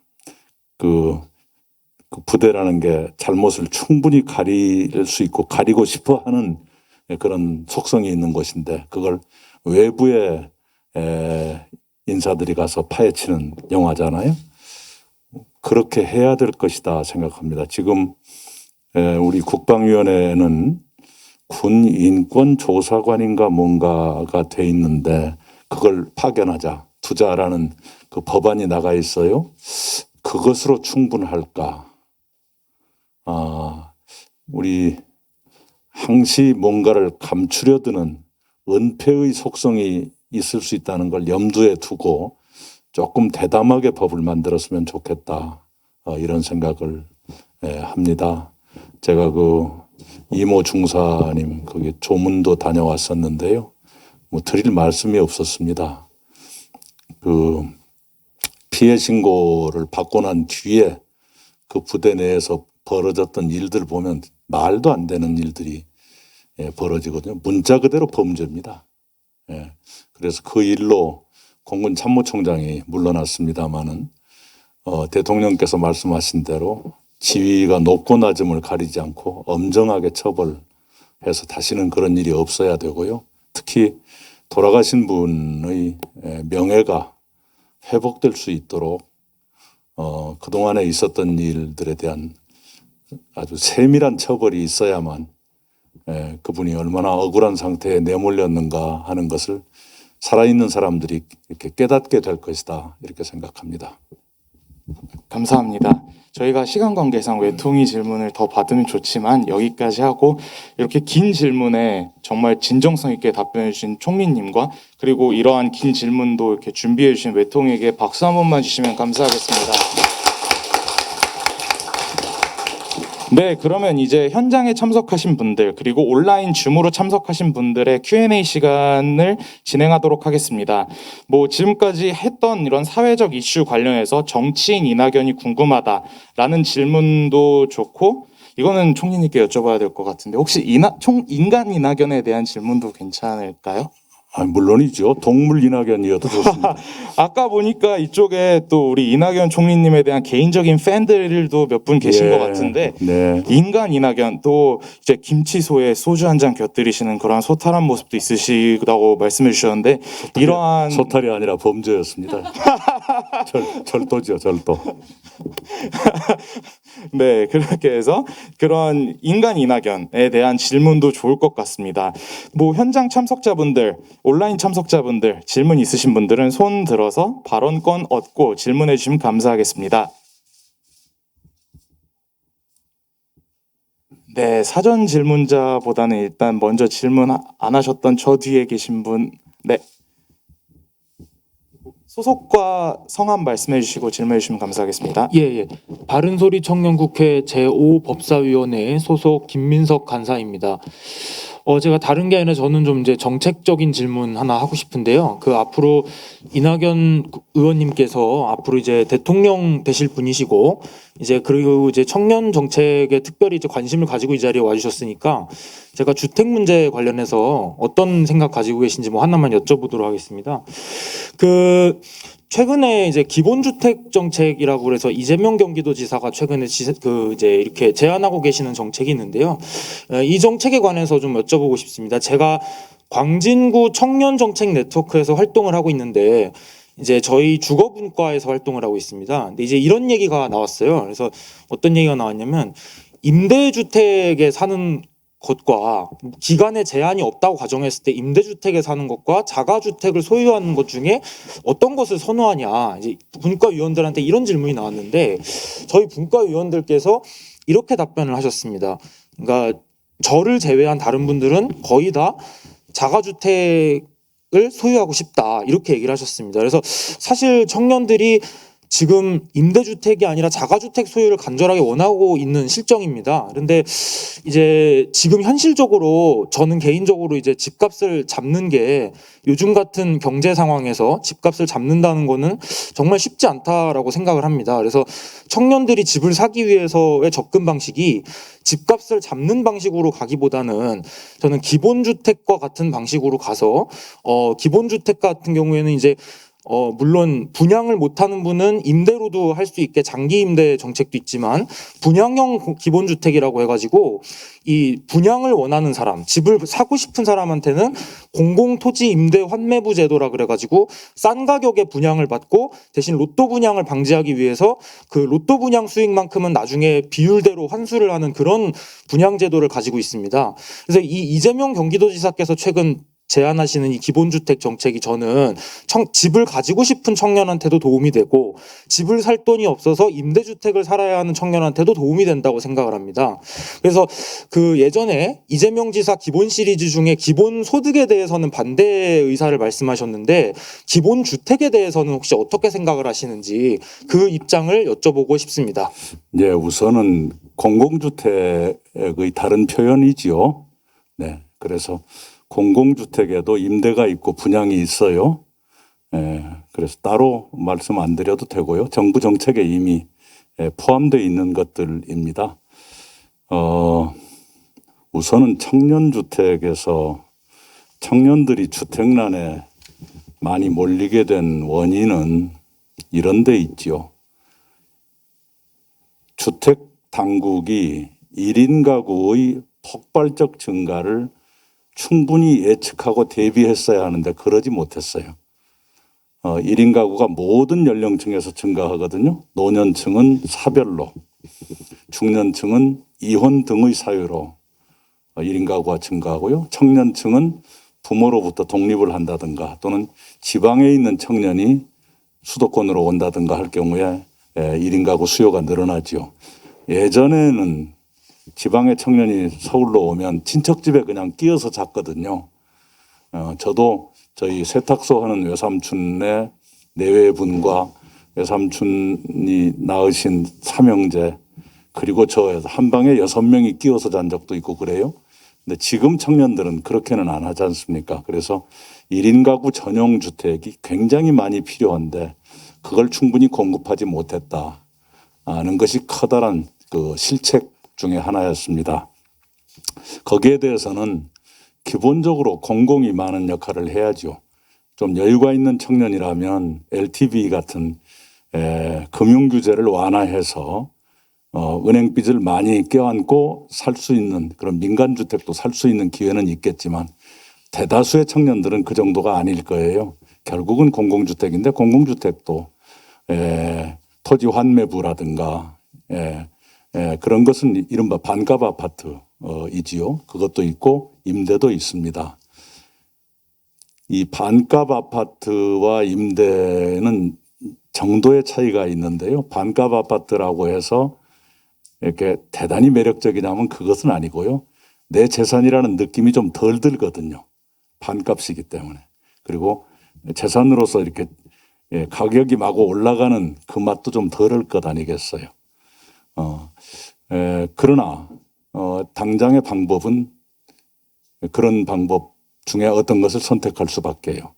그 부대라는 게 잘못을 충분히 가릴 수 있고 가리고 싶어 하는 그런 속성이 있는 곳인데 그걸 외부의 인사들이 가서 파헤치는 영화잖아요. 그렇게 해야 될 것이다 생각합니다. 지금 우리 국방위원회는 군 인권조사관인가 뭔가가 돼 있는데 그걸 파견하자 투자라는 그 법안이 나가 있어요. 그것으로 충분할까? 우리 항시 뭔가를 감추려 드는 은폐의 속성이 있을 수 있다는 걸 염두에 두고 조금 대담하게 법을 만들었으면 좋겠다. 이런 생각을 합니다. 제가 그 이모 중사님 거기 조문도 다녀왔었는데요. 뭐 드릴 말씀이 없었습니다. 그 피해 신고를 받고 난 뒤에 그 부대 내에서 벌어졌던 일들 보면 말도 안 되는 일들이 벌어지거든요. 문자 그대로 범죄입니다. 그래서 그 일로 공군 참모총장이 물러났습니다마는 대통령께서 말씀하신 대로 지위가 높고 낮음을 가리지 않고 엄정하게 처벌해서 다시는 그런 일이 없어야 되고요. 특히 돌아가신 분의 명예가 회복될 수 있도록 그동안에 있었던 일들에 대한 아주 세밀한 처벌이 있어야만 그분이 얼마나 억울한 상태에 내몰렸는가 하는 것을 살아있는 사람들이 이렇게 깨닫게 될 것이다 이렇게 생각합니다. 감사합니다. 저희가 시간 관계상 외통위 질문을 더 받으면 좋지만 여기까지 하고 이렇게 긴 질문에 정말 진정성 있게 답변해 주신 총리님과 그리고 이러한 긴 질문도 이렇게 준비해 주신 외통위에게 박수 한 번만 주시면 감사하겠습니다. 네, 그러면 이제 현장에 참석하신 분들 그리고 온라인 줌으로 참석하신 분들의 Q&A 시간을 진행하도록 하겠습니다. 뭐 지금까지 했던 이런 사회적 이슈 관련해서 정치인 이낙연이 궁금하다라는 질문도 좋고 이거는 총리님께 여쭤봐야 될 것 같은데 혹시 인간 이낙연에 대한 질문도 괜찮을까요? 물론이죠. 동물 이낙연이어도 좋습니다. 아까 보니까 이쪽에 또 우리 이낙연 총리님에 대한 개인적인 팬들도 몇 분 계신 것 같은데 네. 인간 이낙연 또 이제 김치소에 소주 한 잔 곁들이시는 그런 소탈한 모습도 있으시다고 말씀해 주셨는데 이러한 소탈이 아니라 범죄였습니다. 절도죠, 절도. 네, 그렇게 해서 그런 인간 이낙연에 대한 질문도 좋을 것 같습니다. 뭐 현장 참석자분들, 온라인 참석자분들 질문 있으신 분들은 손 들어서 발언권 얻고 질문해 주시면 감사하겠습니다. 네, 사전 질문자보다는 일단 먼저 질문 안 하셨던 저 뒤에 계신 분, 네. 소속과 성함 말씀해 주시고 질문해 주시면 감사하겠습니다. 예. 바른소리 청년국회 제5법사위원회 소속 김민석 간사입니다. 제가 다른 게 아니라 저는 좀 이제 정책적인 질문 하나 하고 싶은데요. 그 앞으로 이낙연 의원님께서 앞으로 이제 대통령 되실 분이시고 이제 그리고 이제 청년 정책에 특별히 이제 관심을 가지고 이 자리에 와주셨으니까 제가 주택 문제 관련해서 어떤 생각 가지고 계신지 뭐 하나만 여쭤보도록 하겠습니다. 그 최근에 이제 기본주택 정책이라고 그래서 이재명 경기도지사가 최근에 이제 이렇게 제안하고 계시는 정책이 있는데요. 이 정책에 관해서 좀 여쭤보고 싶습니다. 제가 광진구 청년정책 네트워크에서 활동을 하고 있는데 이제 저희 주거분과에서 활동을 하고 있습니다. 근데 이제 이런 얘기가 나왔어요. 그래서 어떤 얘기가 나왔냐면 임대주택에 사는 것과 기간에 제한이 없다고 가정했을 때 임대주택에 사는 것과 자가주택을 소유하는 것 중에 어떤 것을 선호하냐 이제 분과위원들한테 이런 질문이 나왔는데 저희 분과위원들께서 이렇게 답변을 하셨습니다. 그러니까 저를 제외한 다른 분들은 거의 다 자가주택을 소유하고 싶다 이렇게 얘기를 하셨습니다. 그래서 사실 청년들이 지금 임대주택이 아니라 자가주택 소유를 간절하게 원하고 있는 실정입니다. 그런데 이제 지금 현실적으로 저는 개인적으로 이제 집값을 잡는 게 요즘 같은 경제 상황에서 집값을 잡는다는 거는 정말 쉽지 않다라고 생각을 합니다. 그래서 청년들이 집을 사기 위해서의 접근 방식이 집값을 잡는 방식으로 가기보다는 저는 기본주택과 같은 방식으로 가서 기본주택 같은 경우에는 이제 물론 분양을 못하는 분은 임대로도 할 수 있게 장기 임대 정책도 있지만 분양형 기본주택이라고 해가지고 이 분양을 원하는 사람, 집을 사고 싶은 사람한테는 공공토지 임대 환매부 제도라 그래가지고 싼 가격에 분양을 받고 대신 로또 분양을 방지하기 위해서 그 로또 분양 수익만큼은 나중에 비율대로 환수를 하는 그런 분양 제도를 가지고 있습니다. 그래서 이 이재명 경기도지사께서 최근 제안하시는 이 기본주택 정책이 저는 집을 가지고 싶은 청년한테도 도움이 되고 집을 살 돈이 없어서 임대주택을 살아야 하는 청년한테도 도움이 된다고 생각을 합니다. 그래서 그 예전에 이재명 지사 기본 시리즈 중에 기본소득에 대해서는 반대 의사를 말씀하셨는데 기본주택에 대해서는 혹시 어떻게 생각을 하시는지 그 입장을 여쭤보고 싶습니다. 네, 우선은 공공주택의 다른 표현이지요. 네, 그래서 공공주택에도 임대가 있고 분양이 있어요. 그래서 따로 말씀 안 드려도 되고요. 정부 정책에 이미 포함되어 있는 것들입니다. 우선은 청년주택에서 청년들이 주택난에 많이 몰리게 된 원인은 이런 데 있죠. 주택당국이 1인 가구의 폭발적 증가를 충분히 예측하고 대비했어야 하는데 그러지 못했어요. 1인 가구가 모든 연령층에서 증가하거든요. 노년층은 사별로, 중년층은 이혼 등의 사유로 1인 가구가 증가하고요. 청년층은 부모로부터 독립을 한다든가 또는 지방에 있는 청년이 수도권으로 온다든가 할 경우에 1인 가구 수요가 늘어나죠. 예전에는 지방의 청년이 서울로 오면 친척집에 그냥 끼어서 잤거든요. 저도 저희 세탁소 하는 외삼촌의 내외분과 외삼촌이 낳으신 삼형제 그리고 저 한 방에 6명이 끼워서 잔 적도 있고 그래요. 근데 지금 청년들은 그렇게는 안 하지 않습니까? 그래서 1인 가구 전용 주택이 굉장히 많이 필요한데 그걸 충분히 공급하지 못했다는 것이 커다란 그 실책 중에 하나였습니다. 거기에 대해서는 기본적으로 공공이 많은 역할을 해야죠. 좀 여유가 있는 청년이라면 LTV 같은 금융 규제를 완화해서 은행 빚을 많이 껴안고 살 수 있는 그런 민간 주택도 살 수 있는 기회는 있겠지만 대다수의 청년들은 그 정도가 아닐 거예요. 결국은 공공주택인데 공공주택도 토지 환매부라든가 그런 것은 이른바 반값 아파트이지요. 그것도 있고 임대도 있습니다. 이 반값 아파트와 임대는 정도의 차이가 있는데요. 반값 아파트라고 해서 이렇게 대단히 매력적이냐면 그것은 아니고요. 내 재산이라는 느낌이 좀 덜 들거든요. 반값이기 때문에. 그리고 재산으로서 이렇게 가격이 마구 올라가는 그 맛도 좀 덜할 것 아니겠어요. 그러나 당장의 방법은 그런 방법 중에 어떤 것을 선택할 수밖에요.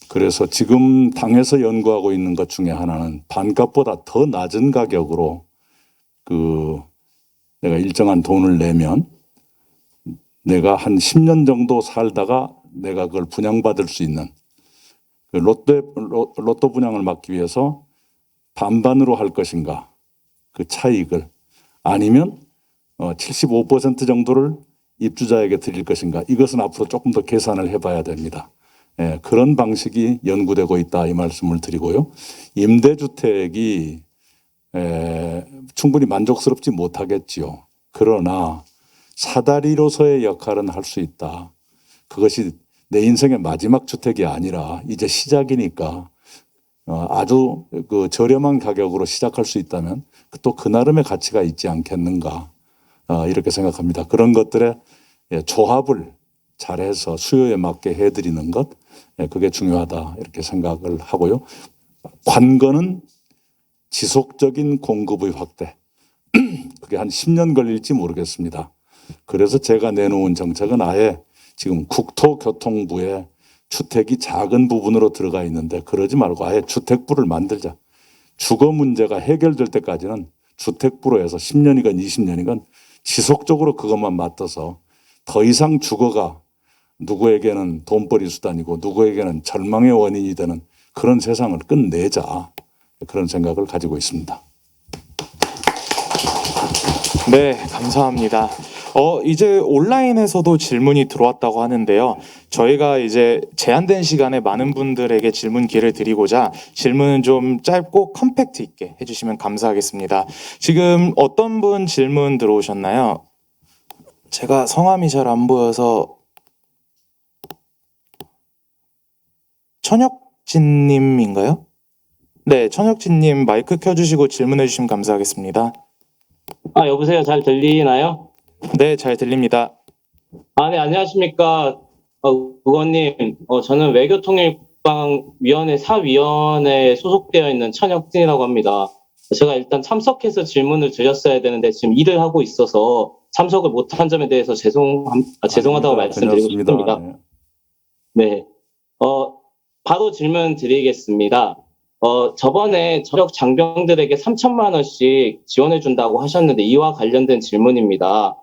그래서 지금 당에서 연구하고 있는 것 중에 하나는 반값보다 더 낮은 가격으로 내가 일정한 돈을 내면 내가 한 10년 정도 살다가 내가 그걸 분양받을 수 있는 로또 분양을 막기 위해서 반반으로 할 것인가 그 차익을 아니면 75% 정도를 입주자에게 드릴 것인가 이것은 앞으로 조금 더 계산을 해봐야 됩니다. 그런 방식이 연구되고 있다 이 말씀을 드리고요. 임대주택이 충분히 만족스럽지 못하겠지요. 그러나 사다리로서의 역할은 할 수 있다. 그것이 내 인생의 마지막 주택이 아니라 이제 시작이니까 아주 그 저렴한 가격으로 시작할 수 있다면 또 그 나름의 가치가 있지 않겠는가 이렇게 생각합니다. 그런 것들의 조합을 잘해서 수요에 맞게 해드리는 것 그게 중요하다 이렇게 생각을 하고요. 관건은 지속적인 공급의 확대. 그게 한 10년 걸릴지 모르겠습니다. 그래서 제가 내놓은 정책은 아예 지금 국토교통부에 주택이 작은 부분으로 들어가 있는데 그러지 말고 아예 주택부를 만들자. 주거 문제가 해결될 때까지는 주택부로 해서 10년이건 20년이건 지속적으로 그것만 맡아서 더 이상 주거가 누구에게는 돈벌이 수단이고 누구에게는 절망의 원인이 되는 그런 세상을 끝내자. 그런 생각을 가지고 있습니다. 네, 감사합니다. 이제 온라인에서도 질문이 들어왔다고 하는데요. 저희가 이제 제한된 시간에 많은 분들에게 질문 기회를 드리고자 질문은 좀 짧고 컴팩트 있게 해주시면 감사하겠습니다. 지금 어떤 분 질문 들어오셨나요? 제가 성함이 잘 안 보여서 천혁진님인가요? 네, 천혁진님 마이크 켜주시고 질문해 주시면 감사하겠습니다. 여보세요. 잘 들리나요? 네, 잘 들립니다. 네, 안녕하십니까. 의원님, 저는 외교통일국방위원회 사위원회에 소속되어 있는 천혁진이라고 합니다. 제가 일단 참석해서 질문을 드렸어야 되는데 지금 일을 하고 있어서 참석을 못한 점에 대해서 죄송하다고 말씀드리고 싶습니다. 네. 바로 질문 드리겠습니다. 저번에 전역 장병들에게 3천만 원씩 지원해 준다고 하셨는데 이와 관련된 질문입니다.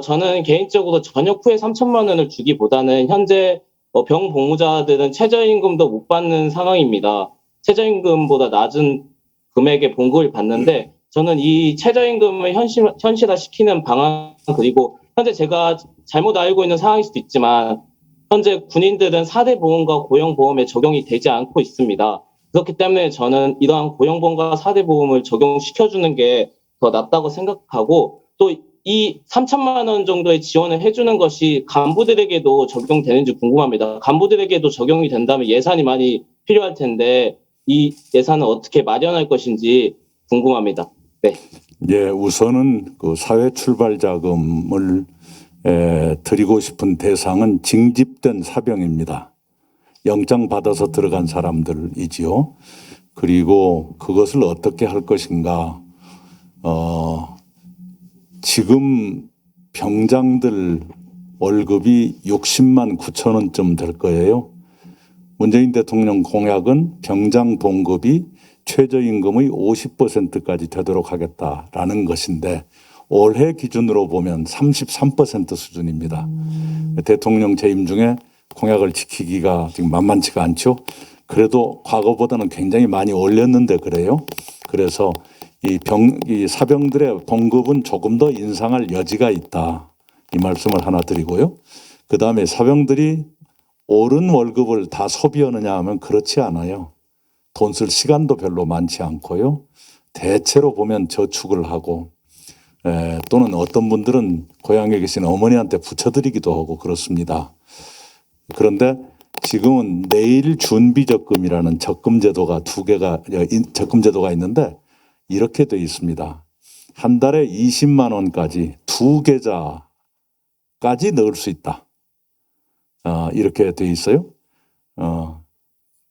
저는 개인적으로 전역 후에 3천만 원을 주기보다는 현재 병 복무자들은 최저임금도 못 받는 상황입니다. 최저임금보다 낮은 금액의 봉급을 받는데 저는 이 최저임금을 현실화시키는 방안 그리고 현재 제가 잘못 알고 있는 상황일 수도 있지만 현재 군인들은 4대 보험과 고용보험에 적용이 되지 않고 있습니다. 그렇기 때문에 저는 이러한 고용보험과 4대 보험을 적용시켜주는 게 더 낫다고 생각하고 또 이 3천만 원 정도의 지원을 해주는 것이 간부들에게도 적용되는지 궁금합니다. 간부들에게도 적용이 된다면 예산이 많이 필요할 텐데 이 예산은 어떻게 마련할 것인지 궁금합니다. 네. 예, 우선은 그 사회 출발 자금을 드리고 싶은 대상은 징집된 사병입니다. 영장 받아서 들어간 사람들이지요. 그리고 그것을 어떻게 할 것인가. 지금 병장들 월급이 60만 9천 원쯤 될 거예요. 문재인 대통령 공약은 병장 봉급이 최저임금의 50%까지 되도록 하겠다라는 것인데 올해 기준으로 보면 33% 수준입니다. 대통령 재임 중에 공약을 지키기가 지금 만만치가 않죠. 그래도 과거보다는 굉장히 많이 올렸는데 그래요. 그래서 이 사병들의 봉급은 조금 더 인상할 여지가 있다. 이 말씀을 하나 드리고요. 그 다음에 사병들이 오른 월급을 다 소비하느냐 하면 그렇지 않아요. 돈 쓸 시간도 별로 많지 않고요. 대체로 보면 저축을 하고 또는 어떤 분들은 고향에 계신 어머니한테 붙여드리기도 하고 그렇습니다. 그런데 지금은 내일 준비적금이라는 적금 제도가 적금 제도가 있는데 이렇게 돼 있습니다. 한 달에 20만 원까지 두 계좌까지 넣을 수 있다. 이렇게 돼 있어요.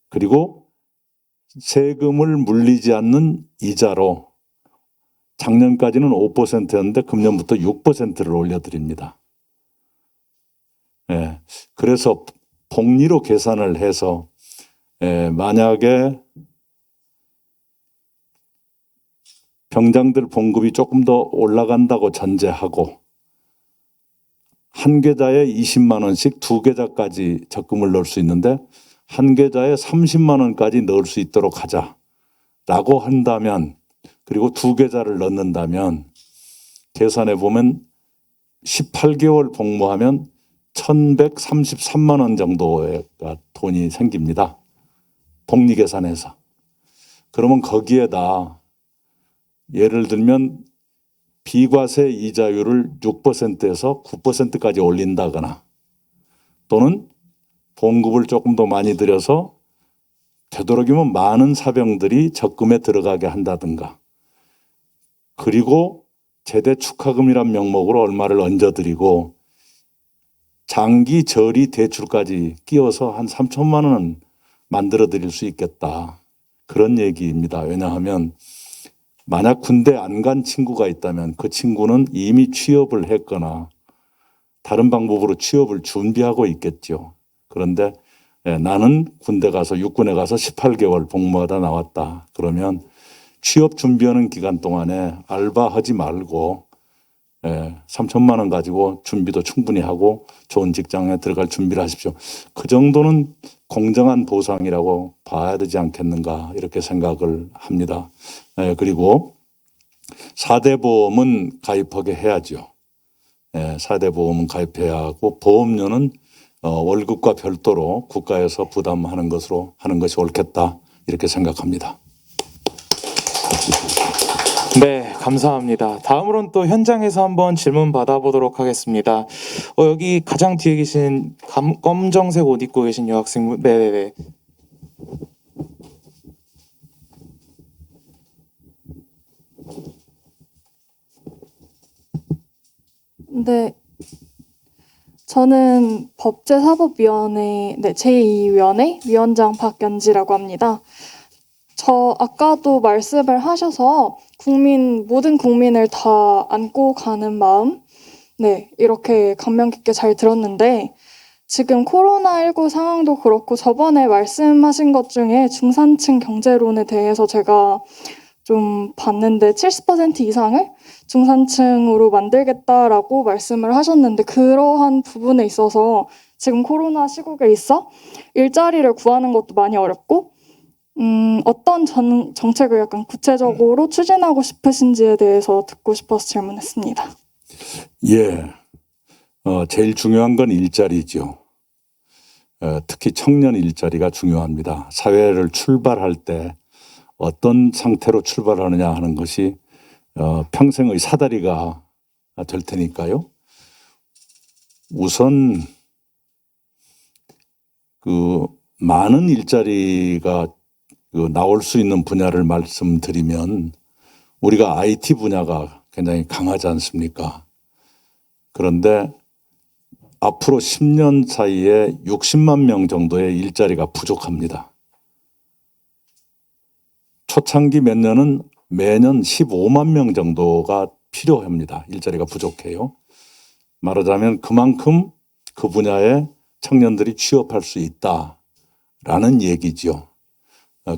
그리고 세금을 물리지 않는 이자로 작년까지는 5%였는데 금년부터 6%를 올려드립니다. 그래서 복리로 계산을 해서 만약에 병장들 봉급이 조금 더 올라간다고 전제하고 한 계좌에 20만 원씩 두 계좌까지 적금을 넣을 수 있는데 한 계좌에 30만 원까지 넣을 수 있도록 하자라고 한다면 그리고 두 계좌를 넣는다면 계산해 보면 18개월 복무하면 1,133만 원 정도의 돈이 생깁니다. 복리 계산해서. 그러면 거기에다 예를 들면 비과세 이자율을 6%에서 9%까지 올린다거나 또는 봉급을 조금 더 많이 들여서 되도록이면 많은 사병들이 적금에 들어가게 한다든가 그리고 제대 축하금이란 명목으로 얼마를 얹어드리고 장기 저리 대출까지 끼워서 한 3천만 원은 만들어 드릴 수 있겠다. 그런 얘기입니다. 왜냐하면 만약 군대 안 간 친구가 있다면 그 친구는 이미 취업을 했거나 다른 방법으로 취업을 준비하고 있겠죠. 그런데 나는 군대 가서 육군에 가서 18개월 복무하다 나왔다. 그러면 취업 준비하는 기간 동안에 알바하지 말고 3천만 원 가지고 준비도 충분히 하고 좋은 직장에 들어갈 준비를 하십시오. 그 정도는 공정한 보상이라고 봐야 되지 않겠는가 이렇게 생각을 합니다. 그리고 4대 보험은 가입하게 해야죠. 4대 보험은 가입해야 하고 보험료는 월급과 별도로 국가에서 부담하는 것으로 하는 것이 옳겠다 이렇게 생각합니다. 네, 감사합니다. 다음으로는 또 현장에서 한번 질문 받아보도록 하겠습니다. 여기 가장 뒤에 계신 검정색 옷 입고 계신 여학생분, 네네네. 네, 저는 법제사법위원회 제2위원회 위원장 박연지라고 합니다. 저 아까도 말씀을 하셔서 모든 국민을 다 안고 가는 마음, 이렇게 감명 깊게 잘 들었는데 지금 코로나19 상황도 그렇고 저번에 말씀하신 것 중에 중산층 경제론에 대해서 제가 좀 봤는데 70% 이상을 중산층으로 만들겠다라고 말씀을 하셨는데 그러한 부분에 있어서 지금 코로나 시국에 있어 일자리를 구하는 것도 많이 어렵고 어떤 정책을 약간 구체적으로 추진하고 싶으신지에 대해서 듣고 싶어서 질문했습니다. 제일 중요한 건 일자리죠. 특히 청년 일자리가 중요합니다. 사회를 출발할 때 어떤 상태로 출발하느냐 하는 것이 평생의 사다리가 될 테니까요. 우선 많은 일자리가 나올 수 있는 분야를 말씀드리면 우리가 IT 분야가 굉장히 강하지 않습니까? 그런데 앞으로 10년 사이에 60만 명 정도의 일자리가 부족합니다. 초창기 몇 년은 매년 15만 명 정도가 필요합니다. 일자리가 부족해요. 말하자면 그만큼 그 분야에 청년들이 취업할 수 있다라는 얘기죠.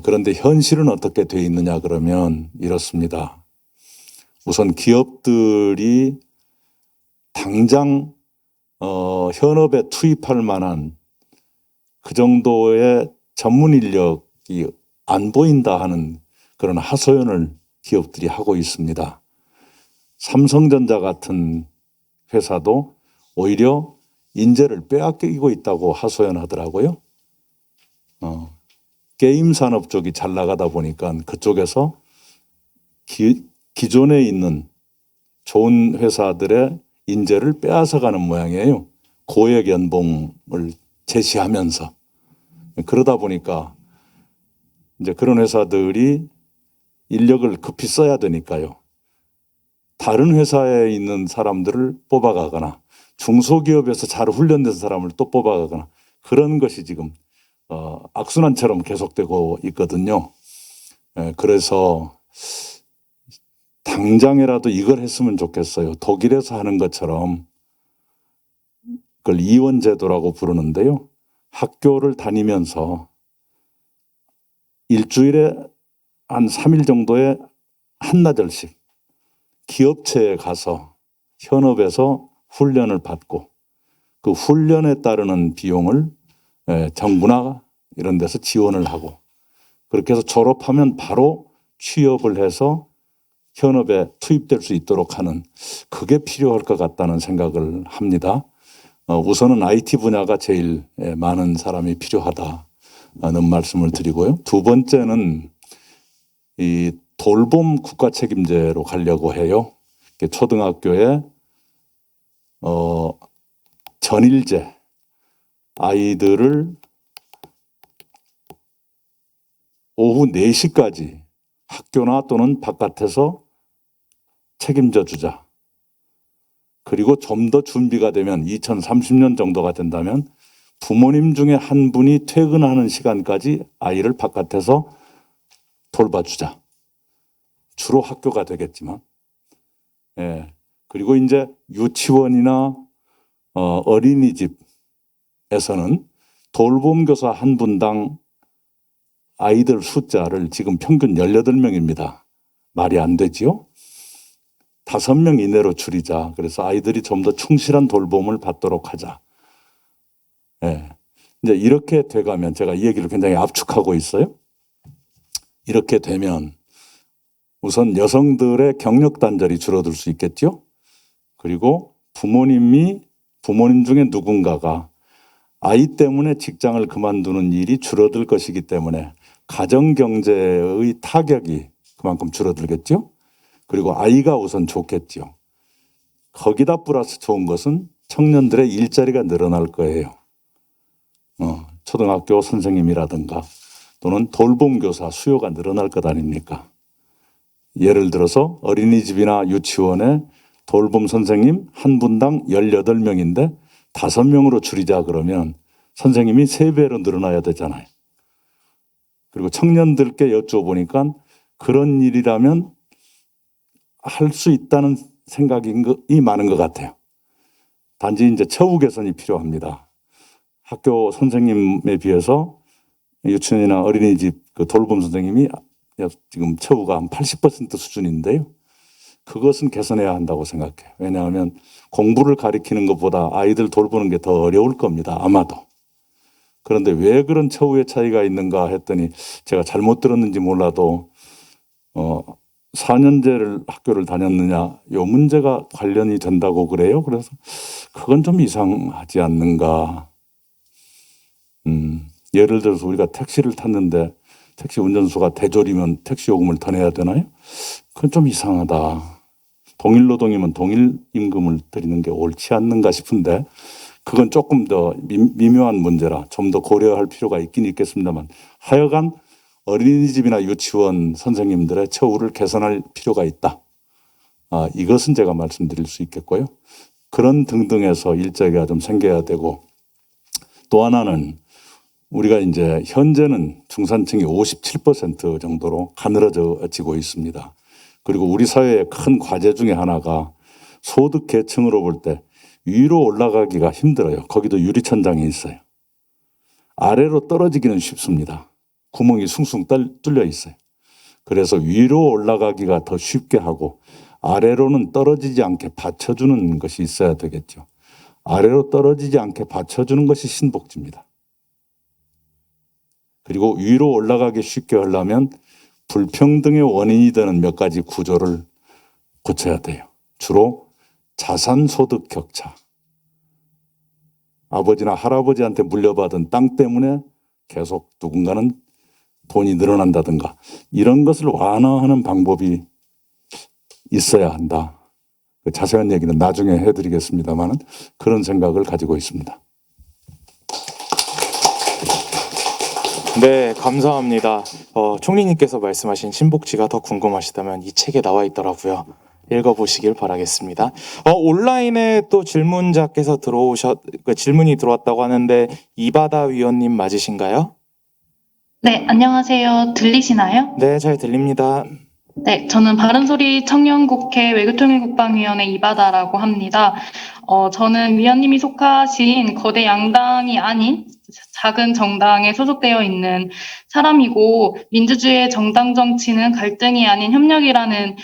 그런데 현실은 어떻게 돼 있느냐 그러면 이렇습니다. 우선 기업들이 당장 현업에 투입할 만한 그 정도의 전문 인력이 안 보인다 하는 그런 하소연을 기업들이 하고 있습니다. 삼성전자 같은 회사도 오히려 인재를 빼앗기고 있다고 하소연하더라고요. 게임 산업 쪽이 잘 나가다 보니까 그쪽에서 기존에 있는 좋은 회사들의 인재를 빼앗아가는 모양이에요. 고액 연봉을 제시하면서. 그러다 보니까 이제 그런 회사들이 인력을 급히 써야 되니까요. 다른 회사에 있는 사람들을 뽑아가거나 중소기업에서 잘 훈련된 사람을 또 뽑아가거나 그런 것이 지금 악순환처럼 계속되고 있거든요. 그래서 당장이라도 이걸 했으면 좋겠어요. 독일에서 하는 것처럼 그걸 이원제도라고 부르는데요. 학교를 다니면서 일주일에 한 3일 정도의 한나절씩 기업체에 가서 현업에서 훈련을 받고 그 훈련에 따르는 비용을 정부나 이런 데서 지원을 하고 그렇게 해서 졸업하면 바로 취업을 해서 현업에 투입될 수 있도록 하는 그게 필요할 것 같다는 생각을 합니다. 우선은 IT 분야가 제일 많은 사람이 필요하다는 말씀을 드리고요. 두 번째는 이 돌봄 국가 책임제로 가려고 해요. 초등학교에 전일제 아이들을 오후 4시까지 학교나 또는 바깥에서 책임져 주자. 그리고 좀 더 준비가 되면 2030년 정도가 된다면 부모님 중에 한 분이 퇴근하는 시간까지 아이를 바깥에서 돌봐주자. 주로 학교가 되겠지만. 그리고 이제 유치원이나 어린이집에서는 돌봄교사 한 분당 아이들 숫자를 지금 평균 18명입니다. 말이 안 되지요? 5명 이내로 줄이자. 그래서 아이들이 좀 더 충실한 돌봄을 받도록 하자. 이제 이렇게 돼가면 제가 이 얘기를 굉장히 압축하고 있어요. 이렇게 되면 우선 여성들의 경력 단절이 줄어들 수 있겠죠. 그리고 부모님 중에 누군가가 아이 때문에 직장을 그만두는 일이 줄어들 것이기 때문에 가정 경제의 타격이 그만큼 줄어들겠죠. 그리고 아이가 우선 좋겠죠. 거기다 플러스 좋은 것은 청년들의 일자리가 늘어날 거예요. 초등학교 선생님이라든가 또는 돌봄교사 수요가 늘어날 것 아닙니까? 예를 들어서 어린이집이나 유치원에 돌봄 선생님 한 분당 18명인데 5명으로 줄이자 그러면 선생님이 3배로 늘어나야 되잖아요. 그리고 청년들께 여쭤보니까 그런 일이라면 할 수 있다는 생각이 많은 것 같아요. 단지 이제 처우 개선이 필요합니다. 학교 선생님에 비해서 유치원이나 어린이집 그 돌봄 선생님이 지금 처우가 한 80% 수준인데요. 그것은 개선해야 한다고 생각해요. 왜냐하면 공부를 가리키는 것보다 아이들 돌보는 게 더 어려울 겁니다. 아마도. 그런데 왜 그런 처우의 차이가 있는가 했더니 제가 잘못 들었는지 몰라도 4년제를 학교를 다녔느냐 요 문제가 관련이 된다고 그래요. 그래서 그건 좀 이상하지 않는가. 예를 들어서 우리가 택시를 탔는데 택시 운전수가 대졸이면 택시 요금을 더 내야 되나요? 그건 좀 이상하다. 동일 노동이면 동일 임금을 드리는 게 옳지 않는가 싶은데 그건 조금 더 미묘한 문제라 좀 더 고려할 필요가 있긴 있겠습니다만 하여간 어린이집이나 유치원 선생님들의 처우를 개선할 필요가 있다. 이것은 제가 말씀드릴 수 있겠고요. 그런 등등에서 일자리가 좀 생겨야 되고 또 하나는 우리가 이제 현재는 중산층이 57% 정도로 가늘어지고 있습니다. 그리고 우리 사회의 큰 과제 중에 하나가 소득 계층으로 볼 때 위로 올라가기가 힘들어요. 거기도 유리천장이 있어요. 아래로 떨어지기는 쉽습니다. 구멍이 숭숭 뚫려 있어요. 그래서 위로 올라가기가 더 쉽게 하고 아래로는 떨어지지 않게 받쳐주는 것이 있어야 되겠죠. 아래로 떨어지지 않게 받쳐주는 것이 신복지입니다. 그리고 위로 올라가기 쉽게 하려면 불평등의 원인이 되는 몇 가지 구조를 고쳐야 돼요. 주로 자산소득 격차. 아버지나 할아버지한테 물려받은 땅 때문에 계속 누군가는 돈이 늘어난다든가 이런 것을 완화하는 방법이 있어야 한다. 자세한 얘기는 나중에 해드리겠습니다만 그런 생각을 가지고 있습니다. 네, 감사합니다. 총리님께서 말씀하신 신복지가 더 궁금하시다면 이 책에 나와 있더라고요. 읽어보시길 바라겠습니다. 온라인에 또 질문자께서 질문이 들어왔다고 하는데 이바다 위원님 맞으신가요? 네, 안녕하세요. 들리시나요? 네, 잘 들립니다. 네, 저는 바른소리 청년국회 외교통일국방위원회 이바다라고 합니다. 저는 위원님이 속하신 거대 양당이 아닌 작은 정당에 소속되어 있는 사람이고 민주주의의 정당 정치는 갈등이 아닌 협력이라는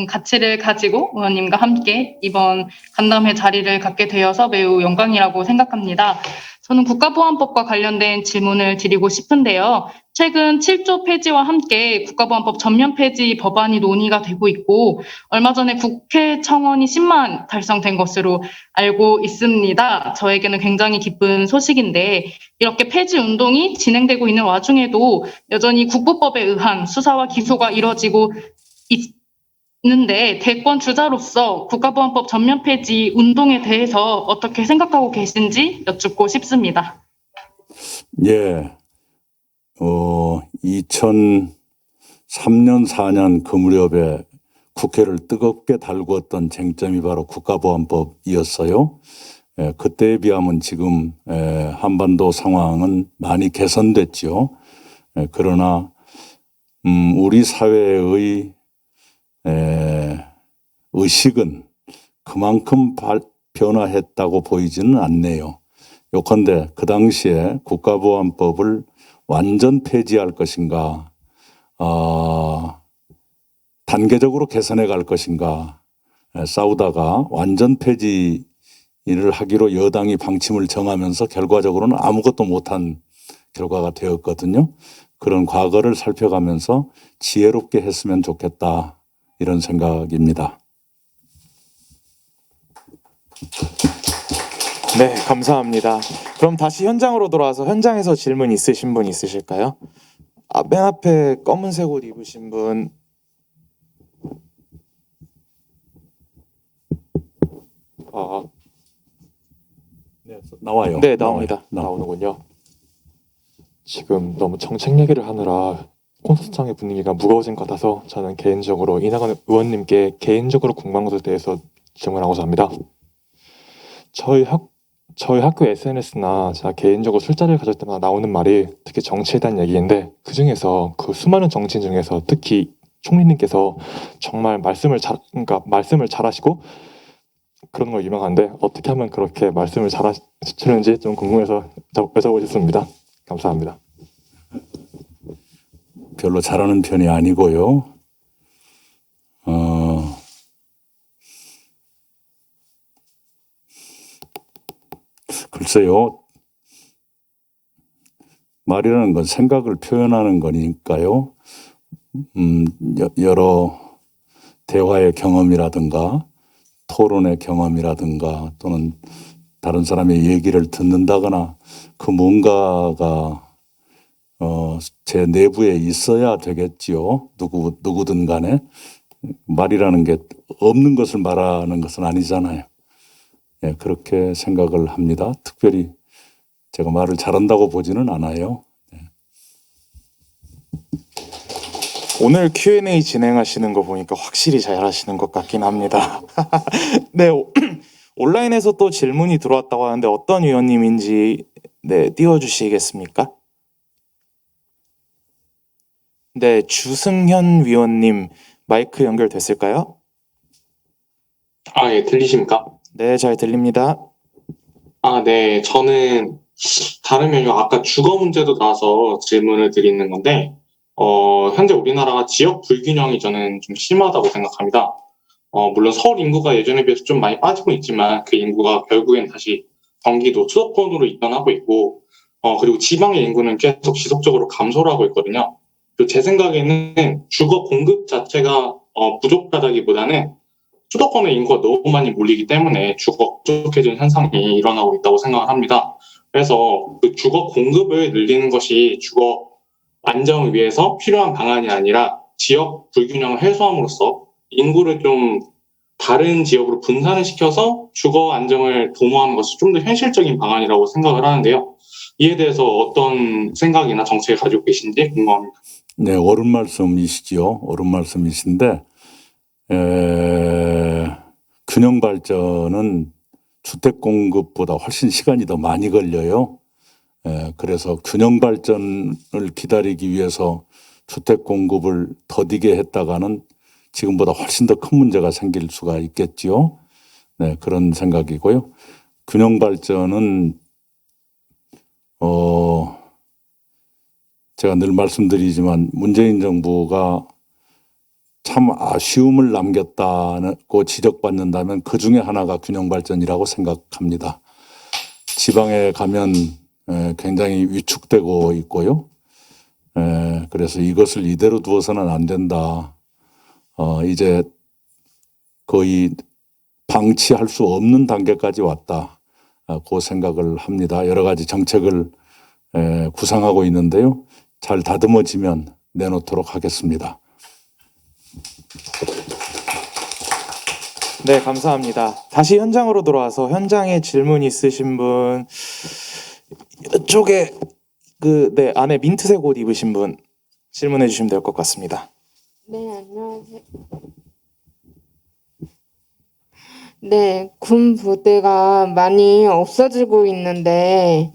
가치를 가지고 의원님과 함께 이번 간담회 자리를 갖게 되어서 매우 영광이라고 생각합니다. 저는 국가보안법과 관련된 질문을 드리고 싶은데요. 최근 7조 폐지와 함께 국가보안법 전면 폐지 법안이 논의가 되고 있고 얼마 전에 국회 청원이 10만 달성된 것으로 알고 있습니다. 저에게는 굉장히 기쁜 소식인데 이렇게 폐지 운동이 진행되고 있는 와중에도 여전히 국부법에 의한 수사와 기소가 이뤄지고 있는데 대권 주자로서 국가보안법 전면 폐지 운동에 대해서 어떻게 생각하고 계신지 여쭙고 싶습니다. 예, 2003년 4년 그 무렵에 국회를 뜨겁게 달구었던 쟁점이 바로 국가보안법이었어요. 그때에 비하면 지금 한반도 상황은 많이 개선됐죠. 그러나 우리 사회의 의식은 그만큼 변화했다고 보이지는 않네요. 요컨대 그 당시에 국가보안법을 완전 폐지할 것인가, 단계적으로 개선해 갈 것인가 싸우다가 완전 폐지를 하기로 여당이 방침을 정하면서 결과적으로는 아무것도 못한 결과가 되었거든요. 그런 과거를 살펴가면서 지혜롭게 했으면 좋겠다. 이런 생각입니다. 네, 감사합니다. 그럼 다시 현장으로 돌아와서 현장에서 질문 있으신 분 있으실까요? 맨 앞에 검은색 옷 입으신 분. 네, 나와요. 네, 나옵니다. 나오는군요. 지금 너무 정책 얘기를 하느라 콘서트장의 분위기가 무거워진 것 같아서 저는 개인적으로 이낙연 의원님께 개인적으로 궁금한 것에 대해서 질문하고자 합니다. 저희 학교 SNS나 제가 개인적으로 술자리를 가질 때마다 나오는 말이 특히 정치에 대한 얘기인데 그 중에서 그 수많은 정치인 중에서 특히 총리님께서 정말 말씀을 잘하시고 그런 걸 유명한데 어떻게 하면 그렇게 말씀을 잘하시는지 좀 궁금해서 여쭤보고 싶습니다. 감사합니다. 별로 잘하는 편이 아니고요. 글쎄요. 말이라는 건 생각을 표현하는 거니까요. 여러 대화의 경험이라든가 토론의 경험이라든가 또는 다른 사람의 얘기를 듣는다거나 그 뭔가가 제 내부에 있어야 되겠지요. 누구든 간에. 말이라는 게 없는 것을 말하는 것은 아니잖아요. 예, 그렇게 생각을 합니다. 특별히 제가 말을 잘한다고 보지는 않아요. 오늘 Q&A 진행하시는 거 보니까 확실히 잘하시는 것 같긴 합니다. 네, 온라인에서 또 질문이 들어왔다고 하는데 어떤 위원님인지 띄워주시겠습니까? 네, 주승현 위원님 마이크 연결됐을까요? 예, 들리십니까? 네, 잘 들립니다. 네, 저는 다름이 아니고 아까 주거 문제도 나와서 질문을 드리는 건데, 현재 우리나라가 지역 불균형이 저는 좀 심하다고 생각합니다. 물론 서울 인구가 예전에 비해서 좀 많이 빠지고 있지만 그 인구가 결국엔 다시 경기도 수도권으로 이전하고 있고, 그리고 지방의 인구는 계속 지속적으로 감소를 하고 있거든요. 그리고 제 생각에는 주거 공급 자체가 부족하다기보다는 수도권의 인구가 너무 많이 몰리기 때문에 주거 부족해진 현상이 일어나고 있다고 생각을 합니다. 그래서 그 주거 공급을 늘리는 것이 주거 안정을 위해서 필요한 방안이 아니라 지역 불균형을 해소함으로써 인구를 좀 다른 지역으로 분산을 시켜서 주거 안정을 도모하는 것이 좀 더 현실적인 방안이라고 생각을 하는데요. 이에 대해서 어떤 생각이나 정책을 가지고 계신지 궁금합니다. 네, 옳은 말씀이시지요. 옳은 말씀이신데, 균형 발전은 주택 공급보다 훨씬 시간이 더 많이 걸려요. 그래서 균형 발전을 기다리기 위해서 주택 공급을 더디게 했다가는 지금보다 훨씬 더 큰 문제가 생길 수가 있겠지요. 네, 그런 생각이고요. 균형 발전은 제가 늘 말씀드리지만 문재인 정부가 참 아쉬움을 남겼다고 지적받는다면 그 중에 하나가 균형 발전이라고 생각합니다. 지방에 가면 굉장히 위축되고 있고요. 그래서 이것을 이대로 두어서는 안 된다. 이제 거의 방치할 수 없는 단계까지 왔다. 그 생각을 합니다. 여러 가지 정책을 구상하고 있는데요. 잘 다듬어지면 내놓도록 하겠습니다. 네, 감사합니다. 다시 현장으로 돌아와서 현장에 질문 있으신 분, 이쪽에 안에 민트색 옷 입으신 분 질문해 주시면 될 것 같습니다. 네, 안녕하세요. 네, 군 부대가 많이 없어지고 있는데,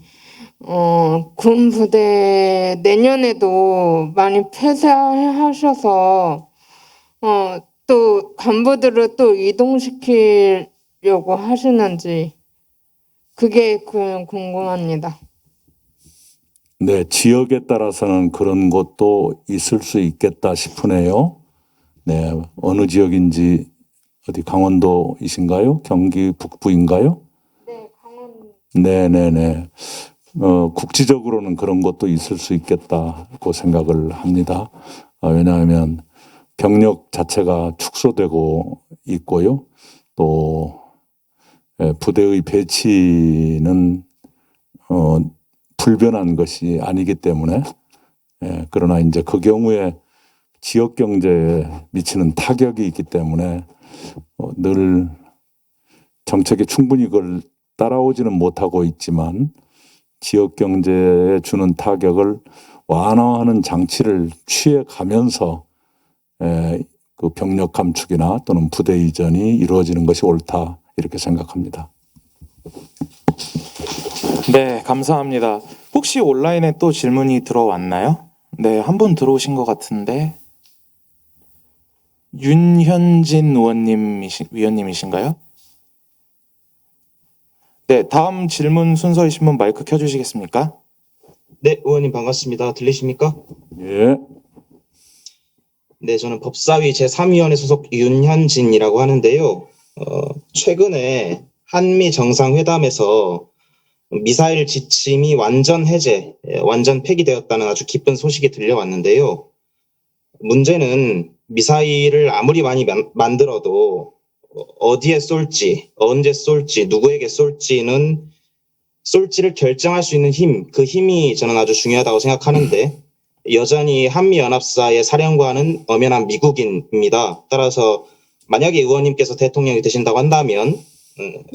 군 부대 내년에도 많이 폐쇄하셔서, 또 간부들을 또 이동시키려고 하시는지, 그게 궁금합니다. 네, 지역에 따라서는 그런 것도 있을 수 있겠다 싶으네요. 네, 어느 지역인지 어디 강원도이신가요? 경기 북부인가요? 네, 강원도. 네네네. 국지적으로는 그런 것도 있을 수 있겠다고 생각을 합니다. 왜냐하면 병력 자체가 축소되고 있고요. 또 부대의 배치는 불변한 것이 아니기 때문에 그러나 이제 그 경우에 지역 경제에 미치는 타격이 있기 때문에 늘 정책이 충분히 그걸 따라오지는 못하고 있지만 지역 경제에 주는 타격을 완화하는 장치를 취해 가면서 그 병력 감축이나 또는 부대 이전이 이루어지는 것이 옳다 이렇게 생각합니다. 네, 감사합니다. 혹시 온라인에 또 질문이 들어왔나요? 네, 한 분 들어오신 것 같은데 윤현진 위원님이신가요? 네, 다음 질문 순서이신 분 마이크 켜주시겠습니까? 네, 의원님 반갑습니다. 들리십니까? 예. 네, 저는 법사위 제3위원회 소속 윤현진이라고 하는데요. 최근에 한미 정상회담에서 미사일 지침이 완전 해제, 완전 폐기되었다는 아주 기쁜 소식이 들려왔는데요. 문제는 미사일을 아무리 많이 만들어도 어디에 쏠지, 언제 쏠지, 누구에게 쏠지를 결정할 수 있는 힘, 그 힘이 저는 아주 중요하다고 생각하는데 여전히 한미연합사의 사령관은 엄연한 미국인입니다. 따라서 만약에 의원님께서 대통령이 되신다고 한다면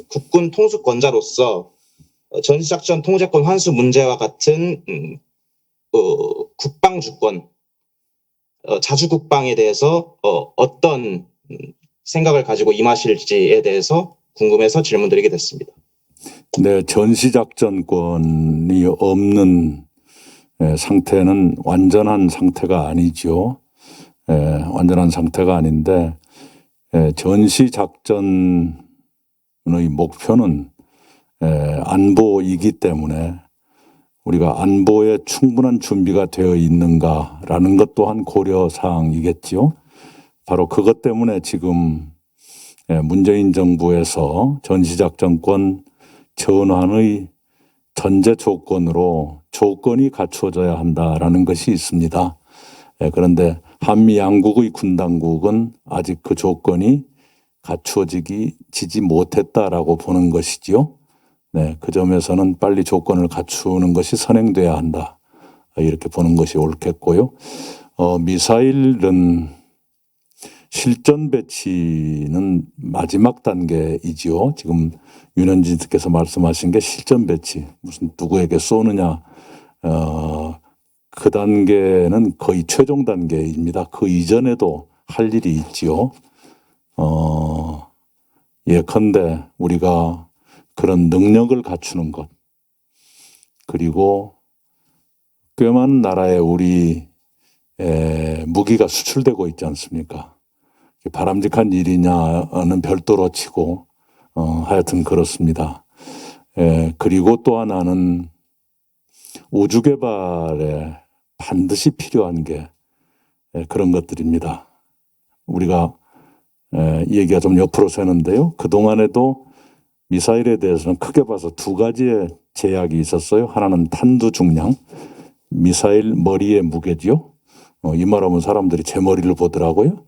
국군 통수권자로서 전시작전 통제권 환수 문제와 같은 국방주권, 자주국방에 대해서 어떤 생각을 가지고 임하실지에 대해서 궁금해서 질문드리게 됐습니다. 네, 전시작전권이 없는 상태는 완전한 상태가 아니죠. 완전한 상태가 아닌데 전시 작전의 목표는 안보이기 때문에 우리가 안보에 충분한 준비가 되어 있는가라는 것 또한 고려 사항이겠지요. 바로 그것 때문에 지금 문재인 정부에서 전시작전권 전환의 전제 조건으로 조건이 갖추어져야 한다라는 것이 있습니다. 그런데 한미 양국의 군 당국은 아직 그 조건이 갖추어지지 못했다라고 보는 것이지요. 네, 그 점에서는 빨리 조건을 갖추는 것이 선행돼야 한다. 이렇게 보는 것이 옳겠고요. 미사일은 실전 배치는 마지막 단계이지요. 지금 윤현진께서 말씀하신 게 실전 배치, 무슨 누구에게 쏘느냐, 그 단계는 거의 최종 단계입니다. 그 이전에도 할 일이 있지요. 예컨대 우리가 그런 능력을 갖추는 것, 그리고 꽤 많은 나라에 우리 무기가 수출되고 있지 않습니까? 바람직한 일이냐는 별도로 치고 하여튼 그렇습니다. 그리고 또 하나는 우주 개발에 반드시 필요한 게 그런 것들입니다. 우리가 이 얘기가 좀 옆으로 새는데요. 그동안에도 미사일에 대해서는 크게 봐서 두 가지의 제약이 있었어요. 하나는 탄두 중량, 미사일 머리의 무게지요. 이 말하면 사람들이 제 머리를 보더라고요.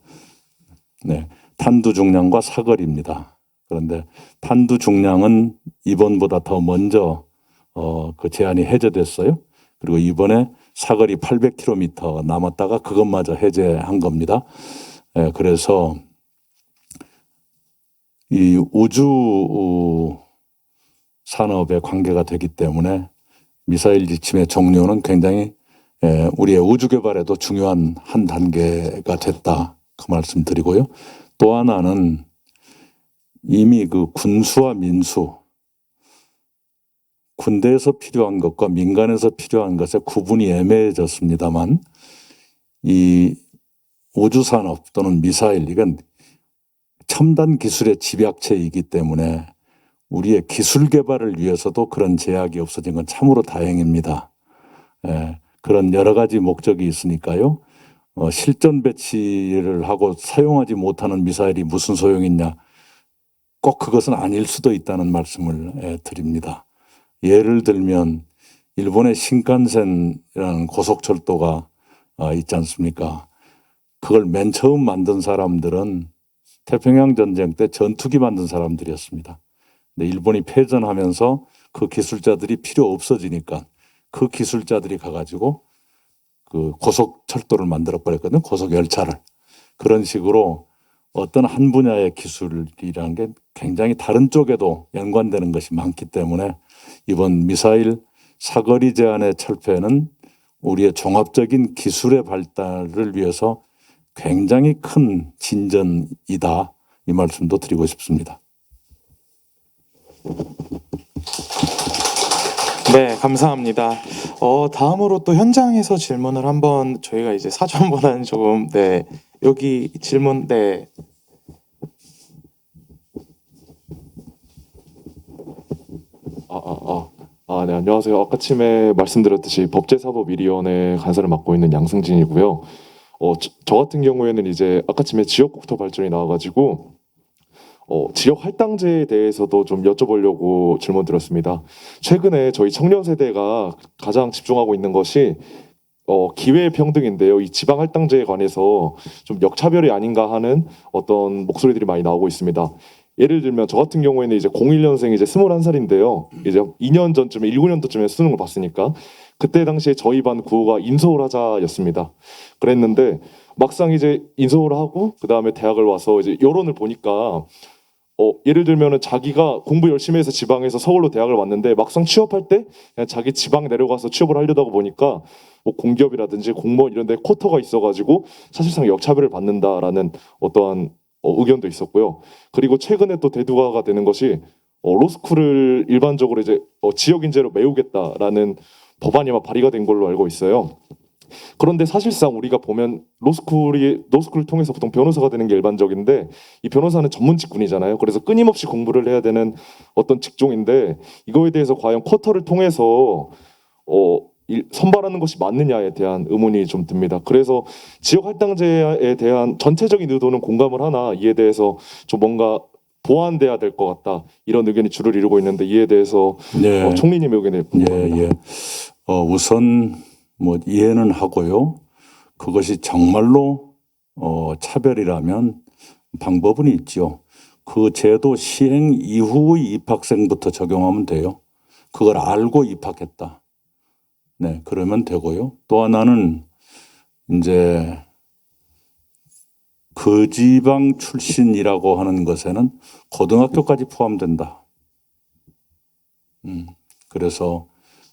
네, 탄두 중량과 사거리입니다. 그런데 탄두 중량은 이번보다 더 먼저 그 제한이 해제됐어요. 그리고 이번에 사거리 800km 남았다가 그것마저 해제한 겁니다. 그래서 이 우주 산업에 관계가 되기 때문에 미사일 지침의 종료는 굉장히 우리의 우주 개발에도 중요한 한 단계가 됐다. 그 말씀 드리고요. 또 하나는 이미 그 군수와 민수, 군대에서 필요한 것과 민간에서 필요한 것의 구분이 애매해졌습니다만 이 우주산업 또는 미사일, 이건 첨단 기술의 집약체이기 때문에 우리의 기술 개발을 위해서도 그런 제약이 없어진 건 참으로 다행입니다. 그런 여러 가지 목적이 있으니까요. 실전 배치를 하고 사용하지 못하는 미사일이 무슨 소용이냐. 꼭 그것은 아닐 수도 있다는 말씀을 드립니다. 예를 들면 일본의 신칸센이라는 고속철도가 있지 않습니까? 그걸 맨 처음 만든 사람들은 태평양 전쟁 때 전투기 만든 사람들이었습니다. 근데 일본이 패전하면서 그 기술자들이 필요 없어지니까 그 기술자들이 가가지고 그 고속철도를 만들어 버렸거든요. 고속열차를. 그런 식으로 어떤 한 분야의 기술이라는 게 굉장히 다른 쪽에도 연관되는 것이 많기 때문에 이번 미사일 사거리 제한의 철폐는 우리의 종합적인 기술의 발달을 위해서 굉장히 큰 진전이다. 이 말씀도 드리고 싶습니다. 네, 감사합니다. 다음으로 또 현장에서 질문을 한번 저희가 이제 사전보다는 조금 여기 질문 네. 네, 안녕하세요. 아까 침에 말씀드렸듯이 법제사법위원회 간사를 맡고 있는 양승진이고요. 저 같은 경우에는 이제 아까 침에 지역국토 발전이 나와가지고 지역 할당제에 대해서도 좀 여쭤보려고 질문 드렸습니다. 최근에 저희 청년 세대가 가장 집중하고 있는 것이 기회 평등인데요. 이 지방 할당제에 관해서 좀 역차별이 아닌가 하는 어떤 목소리들이 많이 나오고 있습니다. 예를 들면 저 같은 경우에는 이제 01년생 이제 21살인데요. 이제 2년 전쯤에 19년도쯤에 수능을 봤으니까 그때 당시에 저희 반 구호가 인서울 하자였습니다. 그랬는데 막상 이제 인서울 하고 그 다음에 대학을 와서 이제 여론을 보니까 예를 들면은 자기가 공부 열심히 해서 지방에서 서울로 대학을 왔는데 막상 취업할 때 그냥 자기 지방 내려가서 취업을 하려다 보니까 뭐 공기업이라든지 공무원 이런 데 쿼터가 있어가지고 사실상 역차별을 받는다라는 어떠한 의견도 있었고요. 그리고 최근에 또 대두가 되는 것이 로스쿨을 일반적으로 이제 지역 인재로 메우겠다라는 법안이 아마 발의가 된 걸로 알고 있어요. 그런데 사실상 우리가 보면 로스쿨을 통해서 보통 변호사가 되는 게 일반적인데 이 변호사는 전문 직군이잖아요. 그래서 끊임없이 공부를 해야 되는 어떤 직종인데 이거에 대해서 과연 쿼터를 통해서 선발하는 것이 맞느냐에 대한 의문이 좀 듭니다. 그래서 지역 할당제에 대한 전체적인 의도는 공감을 하나 이에 대해서 좀 뭔가 보완돼야 될 것 같다 이런 의견이 주를 이루고 있는데 이에 대해서 네. 총리님의 의견을 궁금합니다. 예. 우선 뭐 이해는 하고요. 그것이 정말로 차별이라면 방법은 있죠. 그 제도 시행 이후의 입학생부터 적용하면 돼요. 그걸 알고 입학했다. 네, 그러면 되고요. 또 하나는 이제 그 지방 출신이라고 하는 것에는 고등학교까지 포함된다. 그래서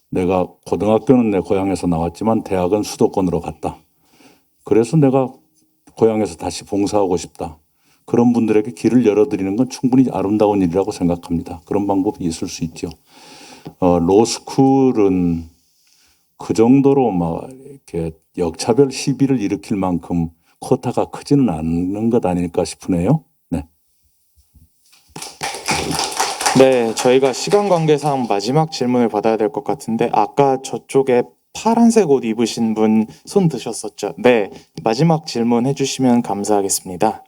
내가 고등학교는 내 고향에서 나왔지만 대학은 수도권으로 갔다. 그래서 내가 고향에서 다시 봉사하고 싶다. 그런 분들에게 길을 열어드리는 건 충분히 아름다운 일이라고 생각합니다. 그런 방법이 있을 수 있죠. 로스쿨은 그 정도로 막 이렇게 역차별 시비를 일으킬 만큼 쿼타가 크지는 않는 것 아닐까 싶으네요. 네. 네, 저희가 시간 관계상 마지막 질문을 받아야 될 것 같은데 아까 저쪽에 파란색 옷 입으신 분 손 드셨었죠? 네, 마지막 질문 해주시면 감사하겠습니다.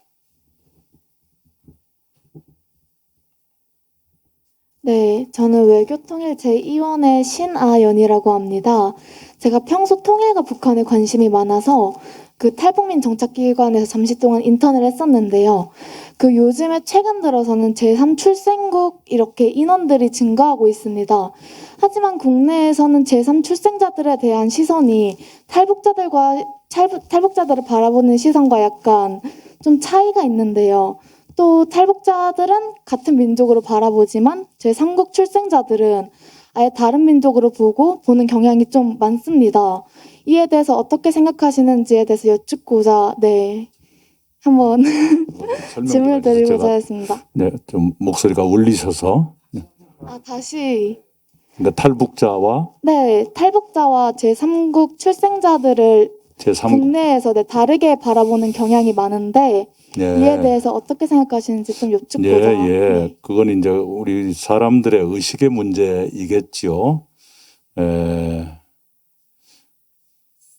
네, 저는 외교통일 제2원의 신아연이라고 합니다. 제가 평소 통일과 북한에 관심이 많아서 그 탈북민 정착기관에서 잠시 동안 인턴을 했었는데요. 그 요즘에 최근 들어서는 제3 출생국 이렇게 인원들이 증가하고 있습니다. 하지만 국내에서는 제3 출생자들에 대한 시선이 탈북자들을 바라보는 시선과 약간 좀 차이가 있는데요. 또 탈북자들은 같은 민족으로 바라보지만 제3국 출생자들은 아예 다른 민족으로 보는 경향이 좀 많습니다. 이에 대해서 어떻게 생각하시는지에 대해서 여쭙고자 한번 질문을 드리고자 했습니다. 네, 좀 목소리가 울리셔서. 다시. 그러니까 탈북자와 탈북자와 제3국 출생자들을 국내에서 다르게 바라보는 경향이 많은데 이에 대해서 어떻게 생각하시는지 좀 여쭙고자. 그건 이제 우리 사람들의 의식의 문제이겠지요.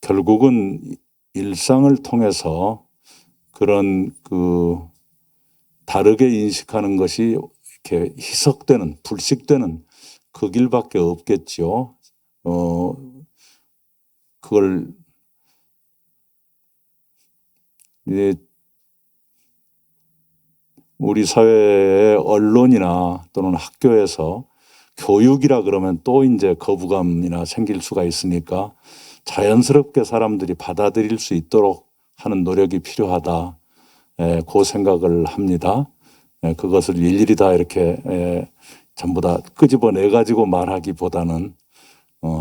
결국은 일상을 통해서 그런 다르게 인식하는 것이 이렇게 희석되는, 불식되는 그 길밖에 없겠지요. 그걸 이제 우리 사회의 언론이나 또는 학교에서 교육이라 그러면 또 이제 거부감이나 생길 수가 있으니까 자연스럽게 사람들이 받아들일 수 있도록 하는 노력이 필요하다. 그 생각을 합니다. 그것을 일일이 다 이렇게 전부 다 끄집어내 가지고 말하기보다는